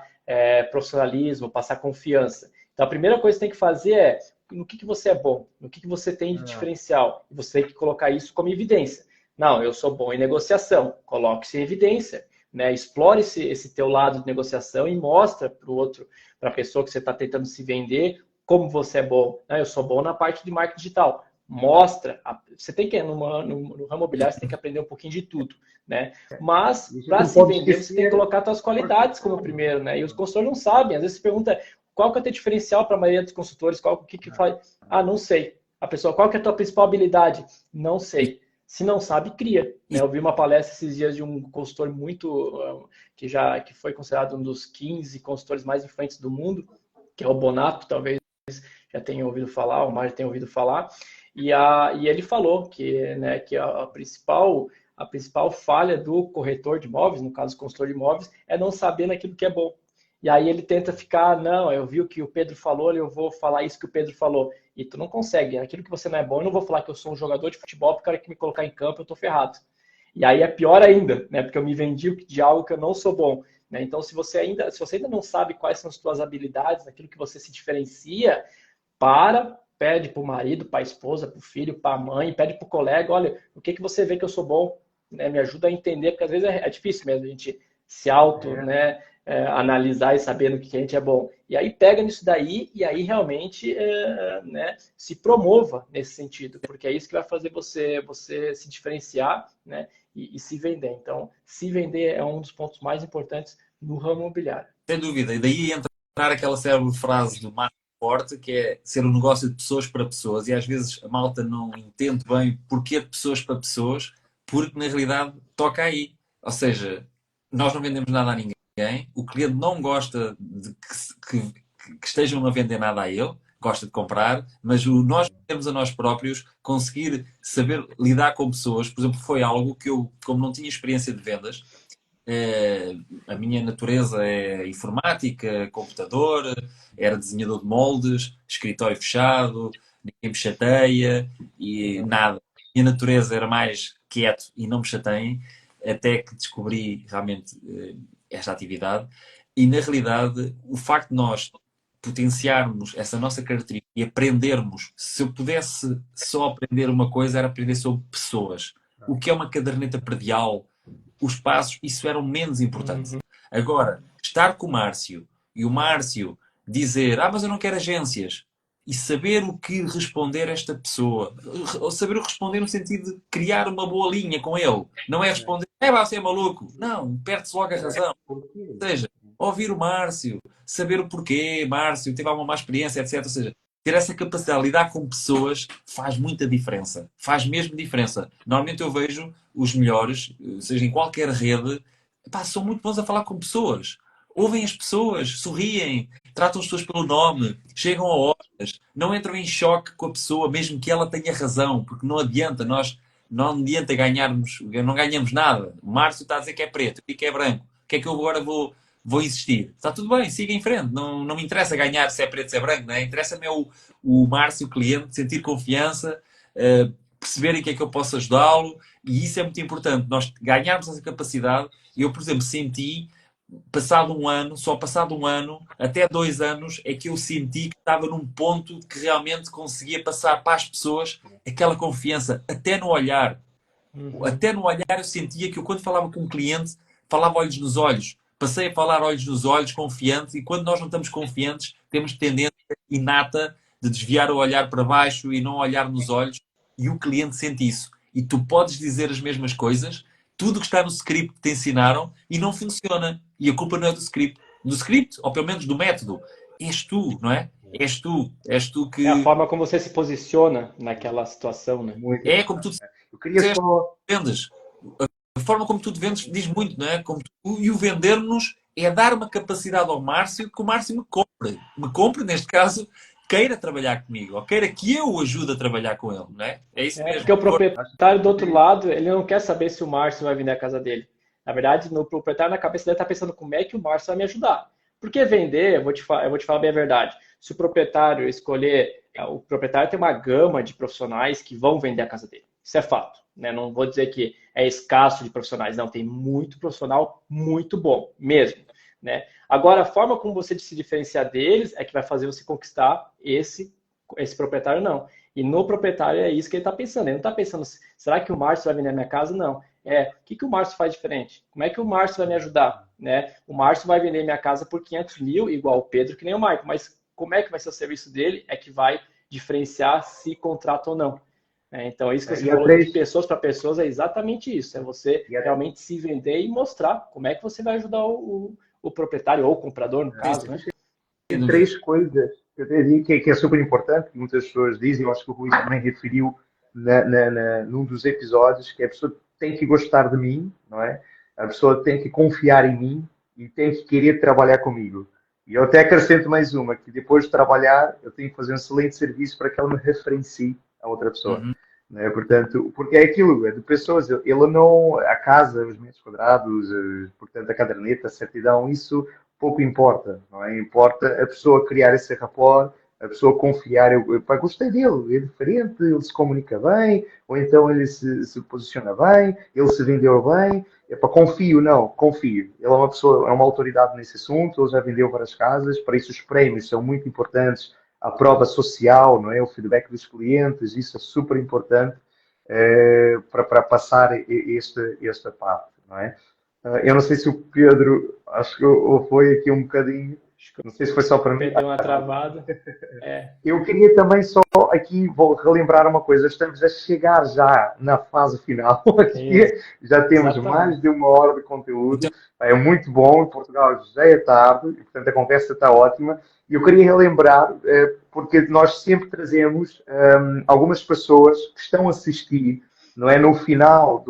profissionalismo, passar confiança. Então a primeira coisa que você tem que fazer é no que você é bom, no que você tem de diferencial. Você tem que colocar isso como evidência. Não, eu sou bom em negociação, coloque-se em evidência. Né? Explore esse teu lado de negociação e mostra para o outro, para a pessoa que você está tentando se vender, como você é bom. Eu sou bom na parte de marketing digital. mostra, você tem que, no ramo imobiliário, você tem que aprender um pouquinho de tudo, né? Mas, para se vender, você tem que colocar suas qualidades como primeiro, né? E os consultores não sabem. Às vezes você pergunta, qual que é o teu diferencial para a maioria dos consultores? O que faz? Ah, não sei. A pessoa, qual que é a tua principal habilidade? Não sei. Se não sabe, cria. Né? Eu vi uma palestra esses dias de um consultor que foi considerado um dos 15 consultores mais influentes do mundo, que é o Bonato, talvez já tenha ouvido falar, o Mário tenha ouvido falar, e ele falou que, né, que a principal falha do corretor de imóveis, no caso, o consultor de imóveis, é não saber naquilo que é bom. E aí ele tenta ficar, não, eu vi o que o Pedro falou, eu vou falar isso que o Pedro falou. E tu não consegue. Aquilo que você não é bom, eu não vou falar que eu sou um jogador de futebol, porque o cara que me colocar em campo, eu tô ferrado. E aí é pior ainda, né? Porque eu me vendi de algo que eu não sou bom. Né? Então, se você ainda não sabe quais são as suas habilidades, aquilo que você se diferencia, pede para o marido, para a esposa, para o filho, para a mãe, pede para o colega, olha, o que você vê que eu sou bom? Né? Me ajuda a entender, porque às vezes é difícil mesmo a gente se né, analisar e saber no que a gente é bom. E aí pega nisso daí e aí realmente né, se promova nesse sentido, porque é isso que vai fazer você se diferenciar, né, e se vender. Então, se vender é um dos pontos mais importantes no ramo imobiliário. Sem dúvida. E daí entrar aquela célebre frase do Marco Forte, que é ser um negócio de pessoas para pessoas. E às vezes a malta não entende bem porquê de pessoas para pessoas, porque na realidade toca aí. Ou seja, nós não vendemos nada a ninguém, o cliente não gosta de que estejam a vender nada a ele, gosta de comprar, mas nós temos a nós próprios conseguir saber lidar com pessoas, por exemplo, foi algo que eu, como não tinha experiência de vendas, a minha natureza é informática, computador, era desenhador de moldes, escritório fechado, ninguém me chateia e nada. A minha natureza era mais quieto e não me chateiem, até que descobri realmente esta atividade. E na realidade, o facto de nós potenciarmos essa nossa característica e aprendermos, se eu pudesse só aprender uma coisa, era aprender sobre pessoas. O que é uma caderneta predial, os passos, isso era o menos importante. Agora, estar com o Márcio e o Márcio dizer, mas eu não quero agências, e saber o que responder a esta pessoa, ou saber o que responder no sentido de criar uma boa linha com ele, não é responder, você é maluco, não, perde-se logo a razão. Ou seja, ouvir o Márcio, saber o porquê, Márcio, teve alguma má experiência, etc. Ou seja, ter essa capacidade de lidar com pessoas faz muita diferença. Faz mesmo diferença. Normalmente eu vejo os melhores, seja em qualquer rede, são muito bons a falar com pessoas. Ouvem as pessoas, sorriem, tratam as pessoas pelo nome, chegam a horas, não entram em choque com a pessoa, mesmo que ela tenha razão, porque não adianta, não adianta ganharmos, não ganhamos nada. O Márcio está a dizer que é preto e que é branco. O que é que eu agora vou insistir? Está tudo bem, siga em frente. Não me interessa ganhar se é preto, se é branco, não é? Interessa-me o Márcio, o cliente, sentir confiança, perceberem que é que eu posso ajudá-lo, e isso é muito importante. Nós ganharmos essa capacidade. Eu, por exemplo, senti, passado um ano, até 2 anos, é que eu senti que estava num ponto que realmente conseguia passar para as pessoas aquela confiança, até no olhar. Até no olhar eu sentia que eu, quando falava com um cliente, falava olhos nos olhos. Passei a falar olhos nos olhos, confiante, e quando nós não estamos confiantes, temos tendência inata de desviar o olhar para baixo e não olhar nos olhos, e o cliente sente isso. E tu podes dizer as mesmas coisas, tudo que está no script que te ensinaram, e não funciona. E a culpa não é do script, ou pelo menos do método. És tu, não é? És tu que... É a forma como você se posiciona naquela situação, né? É como tu Eu queria só... vendes. A forma como tu te vendes diz muito, não é? E o vender-nos é dar uma capacidade ao Márcio que o Márcio me compre. Me compre, neste caso, queira trabalhar comigo, ou queira que eu o ajude a trabalhar com ele, não é? É isso mesmo. Porque o proprietário do outro lado, ele não quer saber se o Márcio vai vender a casa dele. Na verdade, no proprietário, na cabeça dele, está pensando como é que o Márcio vai me ajudar. Porque vender, eu vou te falar bem a verdade. Se o proprietário escolher... O proprietário tem uma gama de profissionais que vão vender a casa dele. Isso é fato. Né? Não vou dizer que é escasso de profissionais. Não, tem muito profissional muito bom, mesmo. Né? Agora, a forma como você se diferenciar deles é que vai fazer você conquistar esse proprietário, não. E no proprietário é isso que ele está pensando. Ele não está pensando, será que o Márcio vai vender a minha casa? Não. O que o Márcio faz diferente? Como é que o Márcio vai me ajudar? Né? O Márcio vai vender minha casa por 500 mil, igual o Pedro, que nem o Marco. Mas como é que vai ser o serviço dele? É que vai diferenciar se contrata ou não. Então, isso que você E falou de pessoas para pessoas é exatamente isso. É você e há realmente se vender e mostrar como é que você vai ajudar o proprietário ou o comprador, no caso, né? Sem dúvida. três coisas que eu te digo que é super importante, que muitas pessoas dizem, eu acho que o Rui também referiu num dos episódios, que a pessoa tem que gostar de mim, não é? A pessoa tem que confiar em mim e tem que querer trabalhar comigo. E eu até acrescento mais uma, que depois de trabalhar, eu tenho que fazer um excelente serviço para que ela me referencie a outra pessoa. Uhum. Né? Portanto, porque é aquilo, é de pessoas, ele não, a casa, os metros quadrados, portanto, a caderneta, a certidão, isso pouco importa, não é? Importa a pessoa criar esse rapport, a pessoa confiar, pá, gostei dele, é diferente, ele se comunica bem, ou então ele se posiciona bem, ele se vendeu bem, epá, confio, não, confio. Ele é uma pessoa, é uma autoridade nesse assunto, ele já vendeu várias casas, para isso os prémios são muito importantes, a prova social, não é? O feedback dos clientes, isso é super importante para passar esta parte, não é? Eu não sei se o Pedro, acho que ou foi aqui um bocadinho, Acho que não sei se foi só para o mim. Pedro deu uma travada. É, Eu queria também só aqui, vou relembrar uma coisa, estamos a chegar já na fase final, aqui isso, já temos mais exatamente. de uma hora de O conteúdo, é muito bom, em Portugal já é tarde, e portanto a conversa está ótima, e eu queria relembrar, porque nós sempre trazemos algumas pessoas que estão a assistir, não é, no final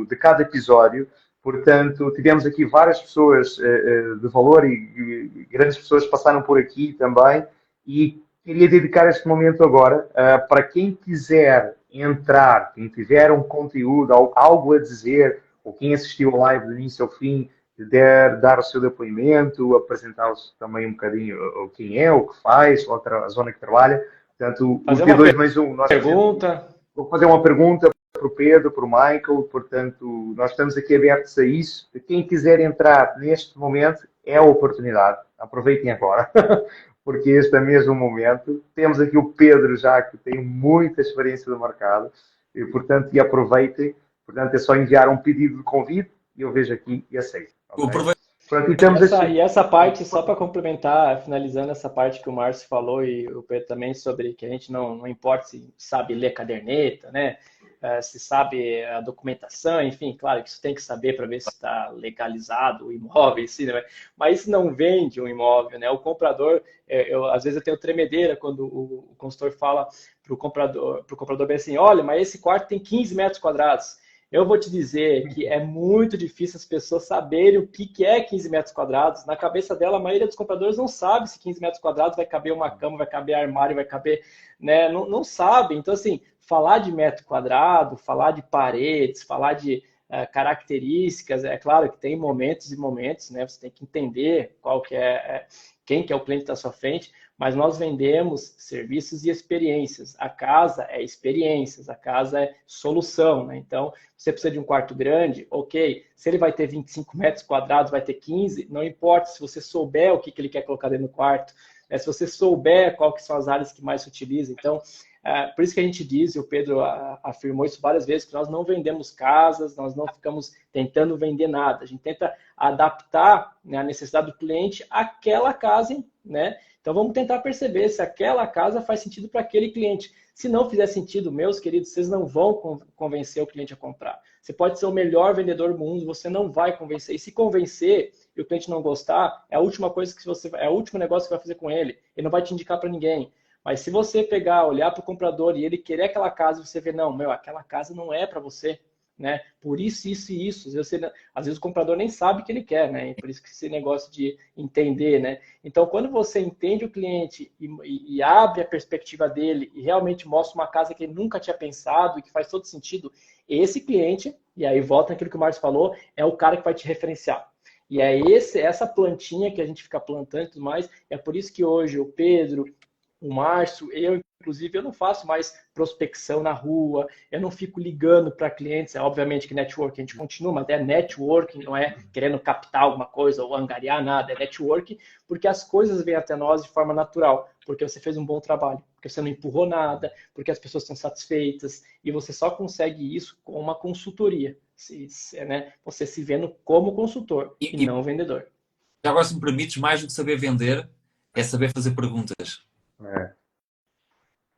de cada episódio. Portanto, tivemos aqui várias pessoas de valor e grandes pessoas passaram por aqui também. E queria dedicar este momento agora para quem quiser entrar, quem tiver um conteúdo, algo a dizer, ou quem assistiu a live do início ao fim, quiser dar o seu depoimento, apresentar-se também um bocadinho quem é, o que faz, a zona que trabalha. Portanto, o Fazer uma T2 mais um, nós fazemos. pergunta. Vou fazer uma pergunta para o Pedro, para o Michael, portanto, nós estamos aqui abertos a isso. Quem quiser entrar neste momento é a oportunidade. Aproveitem agora, porque este é mesmo o momento. Temos aqui o Pedro já, que tem muita experiência no mercado, e, portanto, e aproveitem. Portanto, é só enviar um pedido de convite e eu vejo aqui e aceito. Okay? aproveito Pronto, e estamos E essa parte, só para complementar, finalizando essa parte que o Márcio falou e o Pedro também, sobre que a gente não importa se sabe ler caderneta, né? Se sabe a documentação, enfim, claro que isso tem que saber para ver se está legalizado o imóvel, assim, né? Mas isso não vende um imóvel, né? O comprador, às vezes eu tenho tremedeira quando o consultor fala para o comprador bem assim, olha, mas esse quarto tem 15 metros quadrados. Eu vou te dizer que é muito difícil as pessoas saberem o que é 15 metros quadrados. Na cabeça dela, a maioria dos compradores não sabe se 15 metros quadrados vai caber uma cama, vai caber armário, vai caber... Né? Não sabe. Então, assim, falar de metro quadrado, falar de paredes, falar de características, é claro que tem momentos e momentos, né? Você tem que entender qual que quem que é o cliente da sua frente, mas nós vendemos serviços e experiências. A casa é experiências, a casa é solução, né? Então, você precisa de um quarto grande, ok. Se ele vai ter 25 metros quadrados, vai ter 15, não importa. Se você souber o que ele quer colocar dentro do quarto, né? Se você souber qual que são as áreas que mais se utilizam. Então, por isso que a gente diz, e o Pedro afirmou isso várias vezes, que nós não vendemos casas, nós não ficamos tentando vender nada. A gente tenta adaptar, né, a necessidade do cliente àquela casa, né? Então vamos tentar perceber se aquela casa faz sentido para aquele cliente. Se não fizer sentido, meus queridos, vocês não vão convencer o cliente a comprar. Você pode ser o melhor vendedor do mundo, você não vai convencer. E se convencer e o cliente não gostar, é a última coisa que é o último negócio que vai fazer com ele. Ele não vai te indicar para ninguém. Mas se você pegar, olhar para o comprador e ele querer aquela casa, você vê, não, aquela casa não é para você, né? Por isso, isso e isso. Às vezes o comprador nem sabe o que ele quer, né? E por isso que esse negócio de entender, né? Então, quando você entende o cliente e abre a perspectiva dele e realmente mostra uma casa que ele nunca tinha pensado e que faz todo sentido, esse cliente, e aí volta naquilo que o Márcio falou, é o cara que vai te referenciar. E é essa plantinha que a gente fica plantando e tudo mais. É por isso que hoje o Pedro, o Márcio, inclusive, eu não faço mais prospecção na rua, eu não fico ligando para clientes, obviamente que networking a gente continua, mas é networking, não é querendo captar alguma coisa ou angariar nada, é networking, porque as coisas vêm até nós de forma natural, porque você fez um bom trabalho, porque você não empurrou nada, porque as pessoas estão satisfeitas, e você só consegue isso com uma consultoria, né? Você se vendo como consultor e não vendedor. Agora, se me permites, mais do que saber vender, é saber fazer perguntas. É.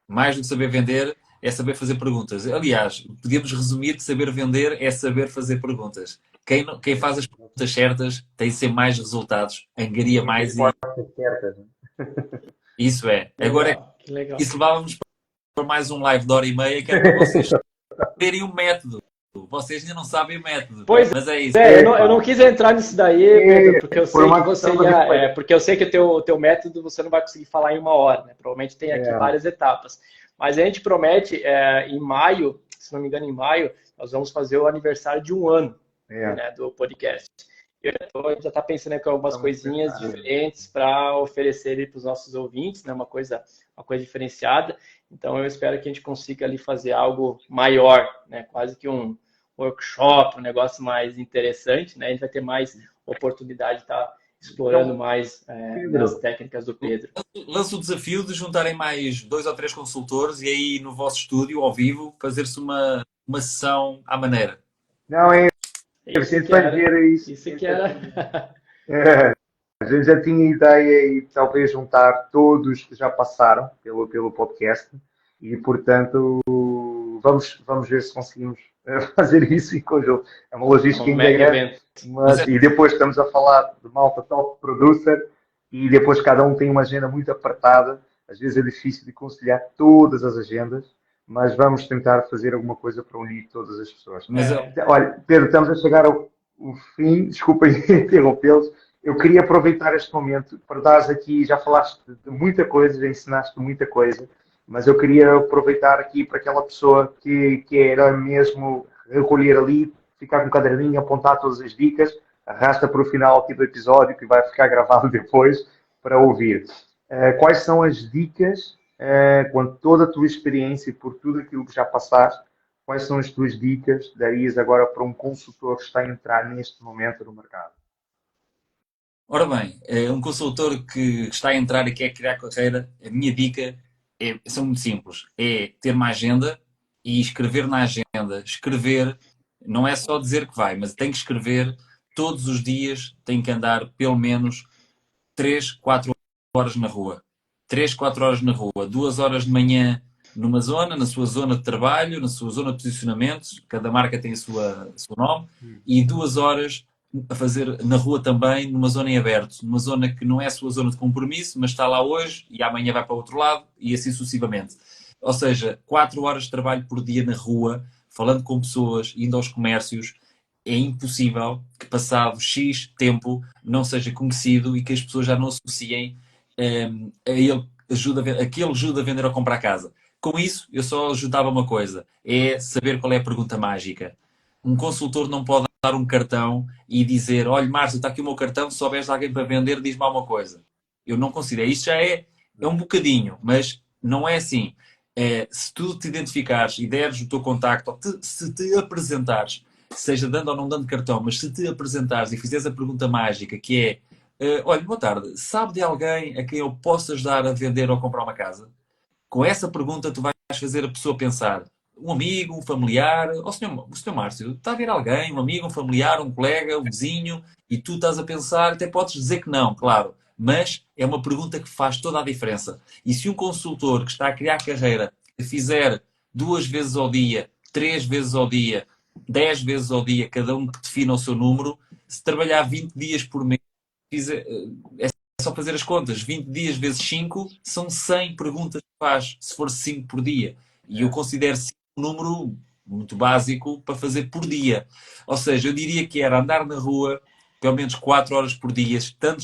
Mais do que saber vender, é saber fazer perguntas. Aliás, podíamos resumir que saber vender é saber fazer perguntas. Quem faz as perguntas certas tem sempre mais resultados, angaria mais e certas. isso é. Agora, Legal, que legal. isso levávamos para mais um live de hora e meia, que era para vocês terem um método. Vocês ainda não sabem o método, Pois mas é isso. eu não quis entrar nisso daí, Pedro, porque eu sei que você porque eu sei que o teu método você não vai conseguir falar em uma hora, né? Provavelmente tem aqui várias etapas. Mas a gente promete, em maio, se não me engano, em maio, nós vamos fazer o aniversário de 1 ano, né, do podcast. A gente já está pensando em algumas coisinhas diferentes para oferecer para os nossos ouvintes, né? Uma coisa diferenciada. Então, eu espero que a gente consiga ali fazer algo maior, né? Quase que um workshop, um negócio mais interessante, né? A gente vai ter mais oportunidade de estar explorando mais as técnicas do Pedro. Lanço o desafio de juntarem mais 2 ou 3 consultores e aí no vosso estúdio, ao vivo, fazer-se uma sessão à maneira. Não, Isso que era. A gente já tinha ideia e talvez juntar todos que já passaram pelo podcast e, portanto, vamos ver se conseguimos fazer isso em conjunto. É uma logística ainda grande, e depois estamos a falar de malta top producer e depois cada um tem uma agenda muito apertada. Às vezes é difícil de conciliar todas as agendas, mas vamos tentar fazer alguma coisa para unir todas as pessoas. Olha, Pedro, estamos a chegar ao fim, desculpa interrompê-los. Eu queria aproveitar este momento para dares aqui, já falaste de muita coisa, já ensinaste muita coisa, mas eu queria aproveitar aqui para aquela pessoa que era mesmo recolher ali, ficar com um caderninho, apontar todas as dicas, arrasta para o final aqui do episódio, que vai ficar gravado depois, para ouvir. Quais são as dicas, com toda a tua experiência e por tudo aquilo que já passaste, quais são as tuas dicas darias agora para um consultor que está a entrar neste momento no mercado? Ora bem, um consultor que está a entrar e quer criar carreira, a minha dica são muito simples. É ter uma agenda e escrever na agenda. Escrever não é só dizer que vai, mas tem que escrever todos os dias, tem que andar pelo menos 3, 4 horas na rua. 3, 4 horas na rua. 2 horas de manhã numa zona, na sua zona de trabalho, na sua zona de posicionamentos, cada marca tem o seu nome, e 2 horas a fazer na rua também, numa zona em aberto, numa zona que não é a sua zona de compromisso, mas está lá hoje e amanhã vai para o outro lado e assim sucessivamente. Ou seja, 4 horas de trabalho por dia na rua, falando com pessoas, indo aos comércios, é impossível que passado X tempo não seja conhecido e que as pessoas já não associem a ele ajuda a vender ou comprar casa. Com isso, eu só ajudava uma coisa, é saber qual é a pergunta mágica. Um consultor não pode dar um cartão e dizer, olha Márcio, está aqui o meu cartão, se souberes alguém para vender, diz-me alguma coisa. Eu não considero. Isto já é um bocadinho, mas não é assim. Se tu te identificares e deres o teu contacto, ou se te apresentares, seja dando ou não dando cartão, mas se te apresentares e fizeres a pergunta mágica, que é, olha, boa tarde, sabe de alguém a quem eu possa ajudar a vender ou comprar uma casa? Com essa pergunta tu vais fazer a pessoa pensar, um amigo, um familiar, o senhor Márcio, está a ver alguém, um amigo, um familiar, um colega, um vizinho, e tu estás a pensar, até podes dizer que não, claro, mas é uma pergunta que faz toda a diferença. E se um consultor que está a criar carreira fizer 2 vezes ao dia, 3 vezes ao dia, 10 vezes ao dia, cada um que defina o seu número, se trabalhar 20 dias por mês, é só fazer as contas, 20 dias vezes 5 são 100 perguntas que faz, se for 5 por dia. E eu considero 5 um número muito básico para fazer por dia. Ou seja, eu diria que era andar na rua pelo menos 4 horas por dia,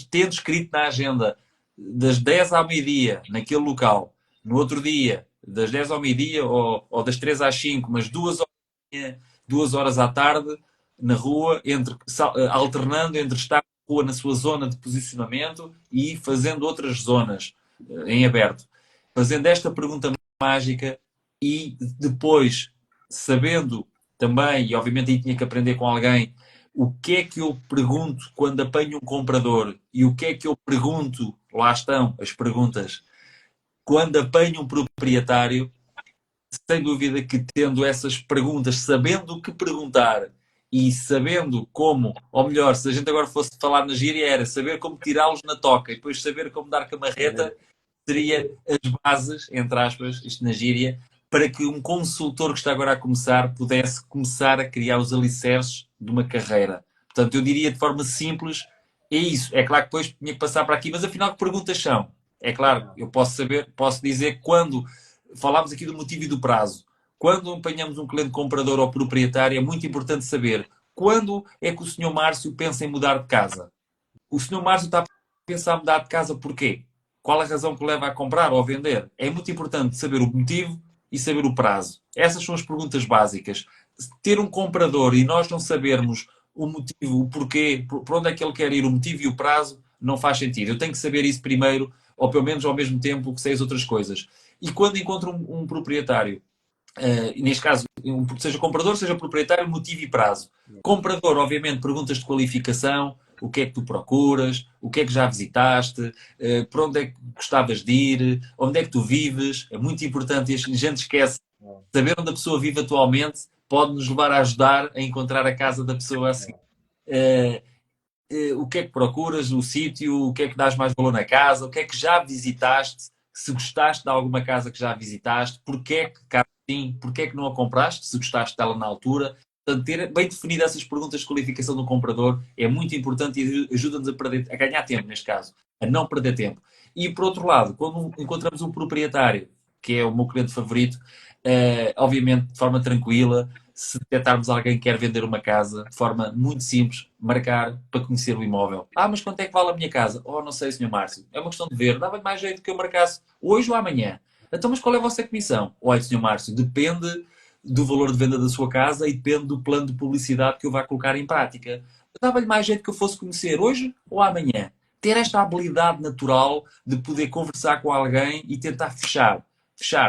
tendo escrito na agenda das 10 ao meio-dia, naquele local, no outro dia, das 10 ao meio-dia ou das 3 às 5, mas 2 horas da manhã, 2 horas à tarde, na rua, alternando entre estar na rua na sua zona de posicionamento e fazendo outras zonas em aberto. Fazendo esta pergunta mágica e depois, sabendo também, e obviamente aí tinha que aprender com alguém, o que é que eu pergunto quando apanho um comprador e o que é que eu pergunto, lá estão as perguntas, quando apanho um proprietário, sem dúvida que tendo essas perguntas, sabendo o que perguntar e sabendo como, ou melhor, se a gente agora fosse falar na gíria, era saber como tirá-los na toca e depois saber como dar camarreta, seria as bases, entre aspas, isto na gíria, para que um consultor que está agora a começar pudesse começar a criar os alicerces de uma carreira. Portanto, eu diria de forma simples, é isso. É claro que depois tinha que passar para aqui, mas afinal que perguntas são? É claro, eu posso saber, posso dizer quando falámos aqui do motivo e do prazo. Quando apanhamos um cliente comprador ou proprietário, é muito importante saber quando é que o senhor Márcio pensa em mudar de casa. O senhor Márcio está a pensar em mudar de casa porquê? Qual a razão que o leva a comprar ou a vender? É muito importante saber o motivo e saber o prazo. Essas são as perguntas básicas. Ter um comprador e nós não sabermos o motivo, o porquê, por onde é que ele quer ir, o motivo e o prazo, não faz sentido. Eu tenho que saber isso primeiro, ou pelo menos ao mesmo tempo que sei as outras coisas. E quando encontro um proprietário, neste caso, seja comprador, seja proprietário, motivo e prazo. Comprador, obviamente, perguntas de qualificação, o que é que tu procuras, o que é que já visitaste, para onde é que gostavas de ir, onde é que tu vives. É muito importante, e a gente esquece, saber onde a pessoa vive atualmente pode nos levar a ajudar a encontrar a casa da pessoa assim. O que é que procuras, o sítio, o que é que dás mais valor na casa, o que é que já visitaste, se gostaste de alguma casa que já visitaste, porque é que casa sim, porque é que não a compraste, se gostaste dela na altura. Portanto, ter bem definidas essas perguntas de qualificação do comprador é muito importante e ajuda-nos a ganhar tempo, neste caso, a não perder tempo. E, por outro lado, quando encontramos um proprietário, que é o meu cliente favorito, obviamente, de forma tranquila, se detectarmos alguém que quer vender uma casa, de forma muito simples, marcar para conhecer o imóvel. Ah, mas quanto é que vale a minha casa? Oh, não sei, Sr. Márcio. É uma questão de ver. Dava-lhe mais jeito que eu marcasse hoje ou amanhã. Então, mas qual é a vossa comissão? Olha, Sr. Márcio, depende do valor de venda da sua casa e depende do plano de publicidade que eu vá colocar em prática. Dava-lhe mais jeito que eu fosse conhecer hoje ou amanhã. Ter esta habilidade natural de poder conversar com alguém e tentar fechar,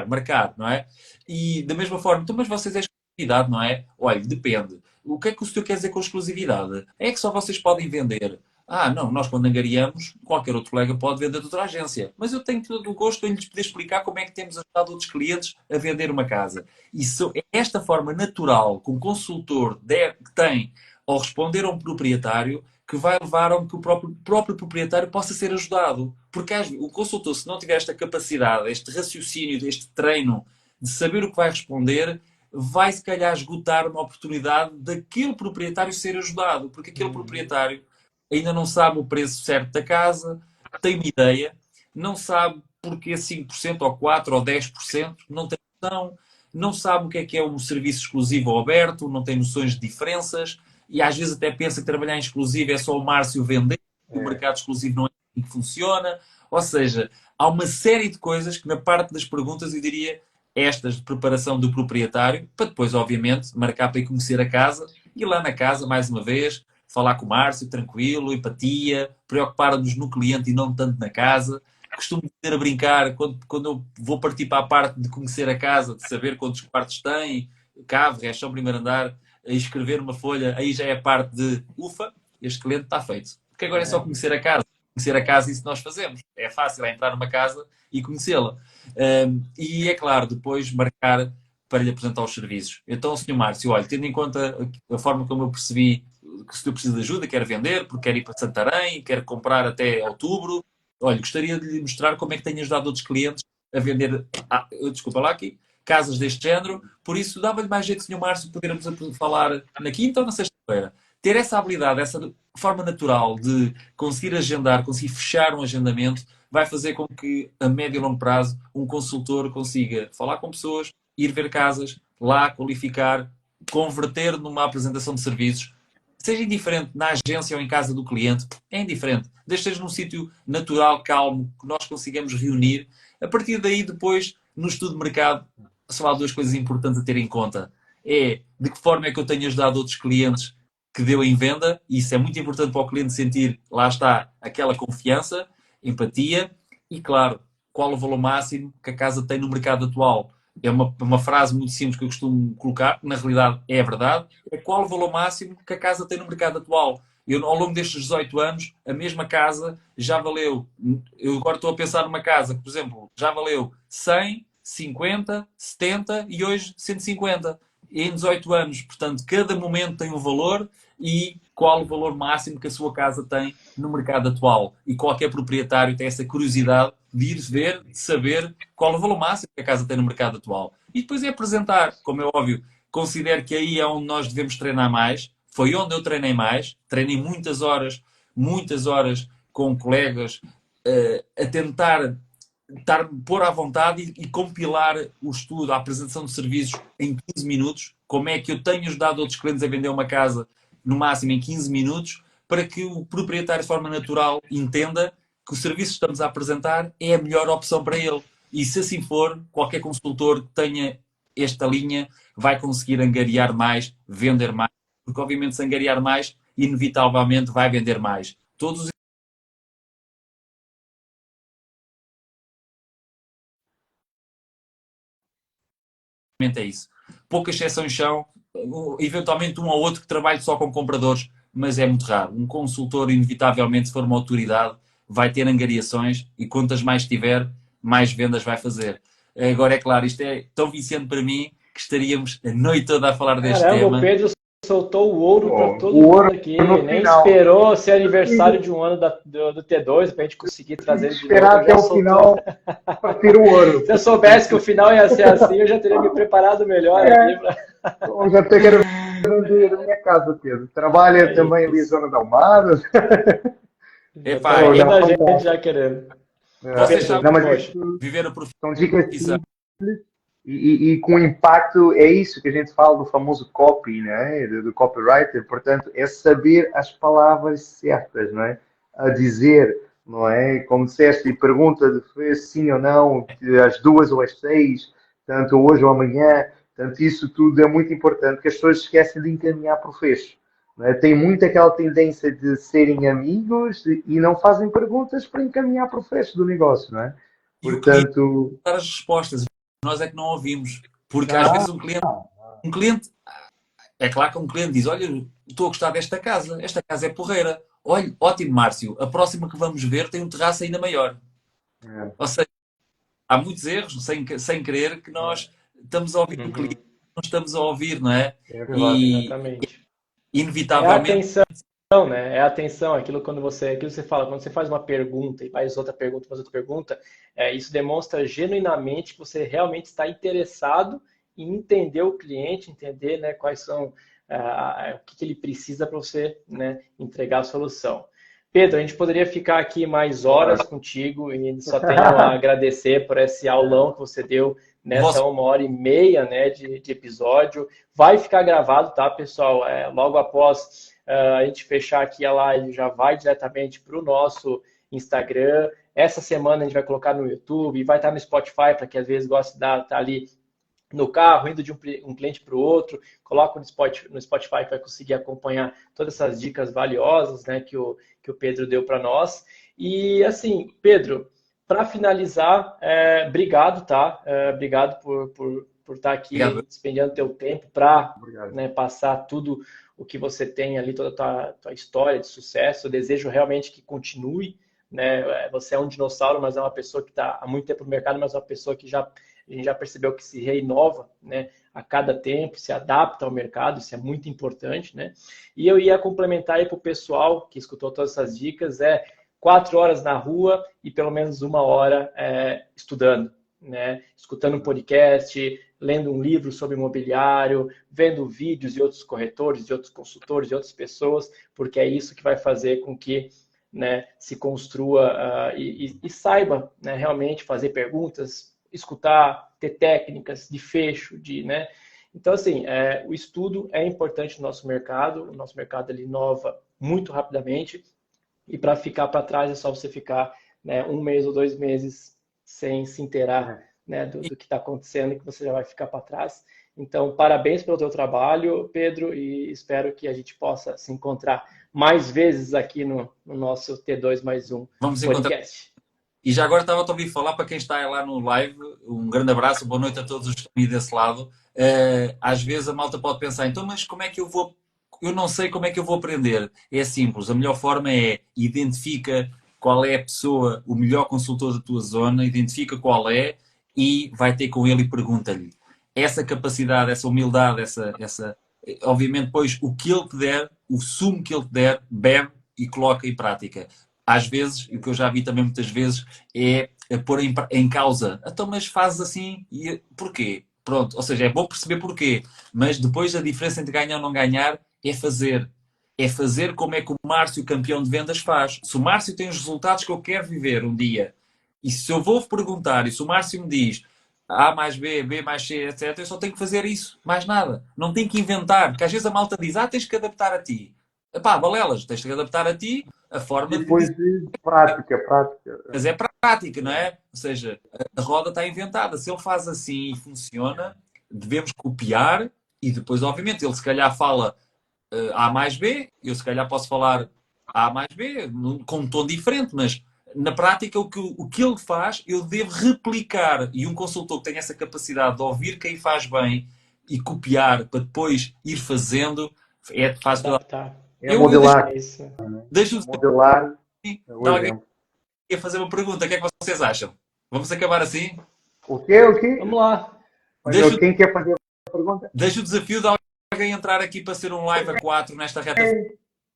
marcar, não é? E da mesma forma, então, mas vocês é exclusividade, não é? Olha, depende. O que é que o senhor quer dizer com exclusividade? É que só vocês podem vender. Ah, não, nós quando angariamos, qualquer outro colega pode vender de outra agência. Mas eu tenho todo o gosto em lhes poder explicar como é que temos ajudado outros clientes a vender uma casa. E é esta forma natural que um consultor que tem ao responder a um proprietário que vai levar a que o próprio proprietário possa ser ajudado. Porque o consultor, se não tiver esta capacidade, este raciocínio, este treino de saber o que vai responder, vai se calhar esgotar uma oportunidade daquele proprietário ser ajudado. Porque aquele proprietário ainda não sabe o preço certo da casa, tem uma ideia, não sabe porque 5% ou 4% ou 10%, não tem noção, não sabe o que é um serviço exclusivo ou aberto, não tem noções de diferenças e às vezes até pensa que trabalhar em exclusivo é só o Márcio vender, o mercado exclusivo não é assim que funciona. Ou seja, há uma série de coisas que na parte das perguntas eu diria estas de preparação do proprietário, para depois, obviamente, marcar para ir conhecer a casa e lá na casa, mais uma vez, falar com o Márcio, tranquilo, empatia, preocupar-nos no cliente e não tanto na casa. Costumo dizer a brincar, quando eu vou partir para a parte de conhecer a casa, de saber quantos quartos tem, cave, rechão, primeiro andar, a escrever uma folha, aí já é a parte de ufa, este cliente está feito. Porque agora é só conhecer a casa. Conhecer a casa, isso nós fazemos. É fácil, é entrar numa casa e conhecê-la. E é claro, depois marcar para lhe apresentar os serviços. Então, Sr. Márcio, olha, tendo em conta a forma como eu percebi que o senhor precisa de ajuda, quer vender, porque quer ir para Santarém, quer comprar até outubro, olha, gostaria de lhe mostrar como é que tenho ajudado outros clientes a vender, desculpa lá aqui, casas deste género, por isso dava-lhe mais jeito, Sr. Márcio, podermos falar na quinta ou na sexta-feira. Ter essa habilidade, essa forma natural de conseguir agendar, conseguir fechar um agendamento, vai fazer com que, a médio e longo prazo, um consultor consiga falar com pessoas, ir ver casas, lá qualificar, converter numa apresentação de serviços, seja indiferente na agência ou em casa do cliente, é indiferente. Desde que esteja num sítio natural, calmo, que nós consigamos reunir. A partir daí, depois, no estudo de mercado, só há duas coisas importantes a ter em conta. É de que forma é que eu tenho ajudado outros clientes que deu em venda, e isso é muito importante para o cliente sentir, lá está, aquela confiança, empatia, e claro, qual o valor máximo que a casa tem no mercado atual. É uma frase muito simples que eu costumo colocar, que na realidade é a verdade, é qual o valor máximo que a casa tem no mercado atual. Eu, ao longo destes 18 anos, a mesma casa já valeu, eu agora estou a pensar numa casa que, por exemplo, já valeu 100, 50, 70 e hoje 150. Em 18 anos, portanto, cada momento tem um valor e qual o valor máximo que a sua casa tem no mercado atual. E qualquer proprietário tem essa curiosidade de ir ver, de saber qual o valor máximo que a casa tem no mercado atual. E depois é apresentar, como é óbvio. Considero que aí é onde nós devemos treinar mais. Foi onde eu treinei mais. Treinei muitas horas com colegas a tentar pôr à vontade e compilar o estudo, a apresentação de serviços em 15 minutos. Como é que eu tenho ajudado outros clientes a vender uma casa no máximo em 15 minutos para que o proprietário de forma natural entenda que o serviço que estamos a apresentar é a melhor opção para ele. E se assim for, qualquer consultor que tenha esta linha vai conseguir angariar mais, vender mais, porque obviamente se angariar mais, inevitavelmente vai vender mais. Todos os é isso. Poucas exceções são, eventualmente um ou outro que trabalhe só com compradores, mas é muito raro. Um consultor, inevitavelmente, se for uma autoridade, vai ter angariações e quantas mais tiver, mais vendas vai fazer. Agora, é claro, isto é tão viciante para mim que estaríamos a noite toda a falar deste Caramba, tema. o Pedro soltou o ouro para todo o mundo ouro aqui, no nem final. esperou ser aniversário de um ano do T2 para a gente conseguir trazer ele de Esperar novo. até Já o soltou. final para ter o ouro. Se eu soubesse que o final ia ser assim, eu já teria me preparado melhor aqui pra... Então, já até quero vender a minha casa, Pedro. Trabalha também ali na zona da Almada. Já Epá, tá é, indo a gente já querendo. vocês Pedro, sabem Não, mas poxa. viver a são dicas profissão. simples e com impacto. É isso que a gente fala do famoso copy, né? Do copywriter. Portanto, é saber as palavras certas, não é? A dizer, não é? Como disseste, e pergunta de foi sim ou não, às 2 ou às 6, tanto hoje ou amanhã. Portanto, isso tudo é muito importante, que as pessoas esquecem de encaminhar para o fecho. Não é? Tem muito aquela tendência de serem amigos e não fazem perguntas para encaminhar para o fecho do negócio, não é? E o cliente Portanto, dar as respostas. Nós é que não ouvimos. Porque às ah, vezes um cliente, é claro que um cliente diz, olha, estou a gostar desta casa é porreira. Olha, ótimo, Márcio, a próxima que vamos ver tem um terraço ainda maior. é, Ou seja, há muitos erros, sem querer, que nós estamos a ouvir o Uhum, cliente, não estamos a ouvir, não é? é verdade. E, exatamente. É a inevitavelmente, atenção, né? É a atenção, aquilo que você fala, quando você faz uma pergunta e faz outra pergunta, isso demonstra genuinamente que você realmente está interessado em entender o cliente, entender, né, quais são, o que ele precisa para você, né, entregar a solução. Pedro, a gente poderia ficar aqui mais horas contigo e só tenho a agradecer por esse aulão que você deu nessa vosso 1h30, né, de episódio. Vai ficar gravado, tá, pessoal? Logo após a gente fechar aqui a live, já vai diretamente para o nosso Instagram. Essa semana a gente vai colocar no YouTube, vai estar no Spotify, para quem às vezes gosta de estar ali no carro, indo de um cliente para o outro, coloca no Spotify que vai conseguir acompanhar todas essas dicas valiosas, né, que o Pedro deu para nós. E assim, Pedro, para finalizar, obrigado, tá? Obrigado por estar aqui obrigado. despendendo teu tempo para, Obrigado. né, passar tudo o que você tem ali, toda a tua história de sucesso. Eu desejo realmente que continue, né? Você é um dinossauro, mas é uma pessoa que está há muito tempo no mercado, mas é uma pessoa que a gente já percebeu que se reinova, né, a cada tempo, se adapta ao mercado, isso é muito importante, né? E eu ia complementar aí para o pessoal que escutou todas essas dicas, 4 horas na rua e pelo menos 1 hora estudando, né? Escutando um podcast, lendo um livro sobre imobiliário, vendo vídeos de outros corretores, de outros consultores, de outras pessoas, porque é isso que vai fazer com que, né, se construa e saiba, né, realmente fazer perguntas, escutar, ter técnicas de fecho, né? Então, assim, o estudo é importante no nosso mercado, o nosso mercado ele inova muito rapidamente, e para ficar para trás é só você ficar, né, 1 mês ou 2 meses sem se inteirar, né, do que está acontecendo, que você já vai ficar para trás. Então, parabéns pelo teu trabalho, Pedro, e espero que a gente possa se encontrar mais vezes aqui no nosso T2 mais um Vamos encontrar. podcast. E já agora estava a ouvir falar para quem está lá no live, um grande abraço, boa noite a todos os que estão aí desse lado. Às vezes a malta pode pensar, então, mas como é que eu vou... Eu não sei como é que eu vou aprender. É simples, a melhor forma é identifica qual é a pessoa, o melhor consultor da tua zona, identifica qual é e vai ter com ele e pergunta-lhe. Essa capacidade, essa humildade, obviamente depois o que ele te der, o sumo que ele te der, bebe e coloca em prática. Às vezes, e o que eu já vi também muitas vezes, é pôr em causa. Então, mas fazes assim, e porquê? Pronto, ou seja, é bom perceber porquê, mas depois a diferença entre ganhar ou não ganhar é fazer. É fazer como é que o Márcio, campeão de vendas, faz. Se o Márcio tem os resultados que eu quero viver um dia, e se eu vou perguntar, e se o Márcio me diz A mais B, B mais C, etc., eu só tenho que fazer isso, mais nada. Não tenho que inventar, porque às vezes a malta diz, tens que adaptar a ti. Epá, balelas, tens que adaptar a ti a forma E de depois dizer. de prática, prática. Mas é prática, não é? Ou seja, a roda está inventada. Se ele faz assim e funciona, devemos copiar e depois, obviamente, ele se calhar fala A mais B, eu se calhar posso falar A mais B, com um tom diferente, mas na prática o que ele faz, eu devo replicar. E um consultor que tem essa capacidade de ouvir quem faz bem e copiar para depois ir fazendo, faz toda a... Adaptar. É Eu modelar. É isso. deixo Modelar de é o alguém exemplo. a fazer uma pergunta. O que é que vocês acham? Vamos acabar assim? O quê? O quê? Vamos lá. Deixo, Quem quer fazer a pergunta? deixo o desafio de alguém entrar aqui para ser um live a 4 nesta reta final.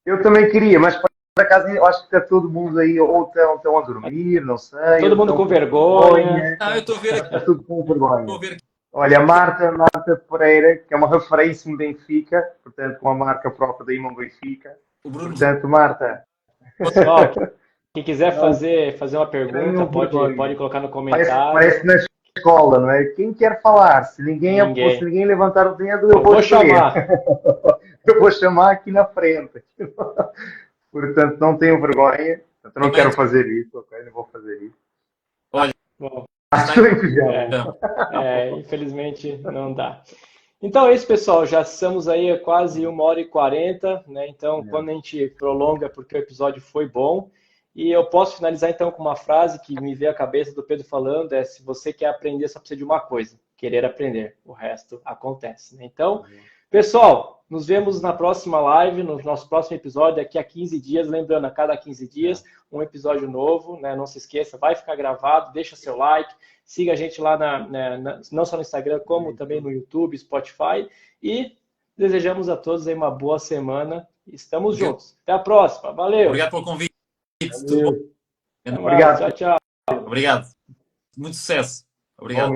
Eu também queria, mas por acaso eu acho que está todo mundo aí, ou estão a dormir, não sei. Todo ou mundo estão com vergonha. Ah, eu estou a ver aqui. Está tudo com Estou vergonha. a ver aqui. Olha, a Marta Pereira, que é uma referência no Benfica, portanto, com a marca própria da Imam Benfica. O Bruno Portanto, Marta, Pessoal, quem quiser fazer uma pergunta, tenham vergonha. pode colocar no Parece comentário. na escola, não é? Quem quer falar? Se ninguém levantar o dedo, eu vou chamar. Eu vou chamar aqui na frente. Portanto, não tenham vergonha. Portanto, eu não quero fazer isso, ok? Não vou fazer isso. Bom, Acho que já. infelizmente não dá. Então é isso, pessoal. Já estamos aí a quase 1h40, né? Então, quando a gente prolonga, é porque o episódio foi bom. E eu posso finalizar então com uma frase que me veio à cabeça do Pedro falando, se você quer aprender, só precisa de uma coisa, querer aprender. O resto acontece, né? Então, pessoal, nos vemos na próxima live, no nosso próximo episódio, daqui a 15 dias. Lembrando, a cada 15 dias, um episódio novo, né? Não se esqueça, vai ficar gravado, deixa seu like, siga a gente lá não só no Instagram, como também no YouTube, Spotify. E desejamos a todos aí uma boa semana. Estamos juntos. Até a próxima. Valeu. Obrigado pelo convite. Tudo bom? Obrigado. Tchau, tchau. Obrigado. Muito sucesso. Obrigado.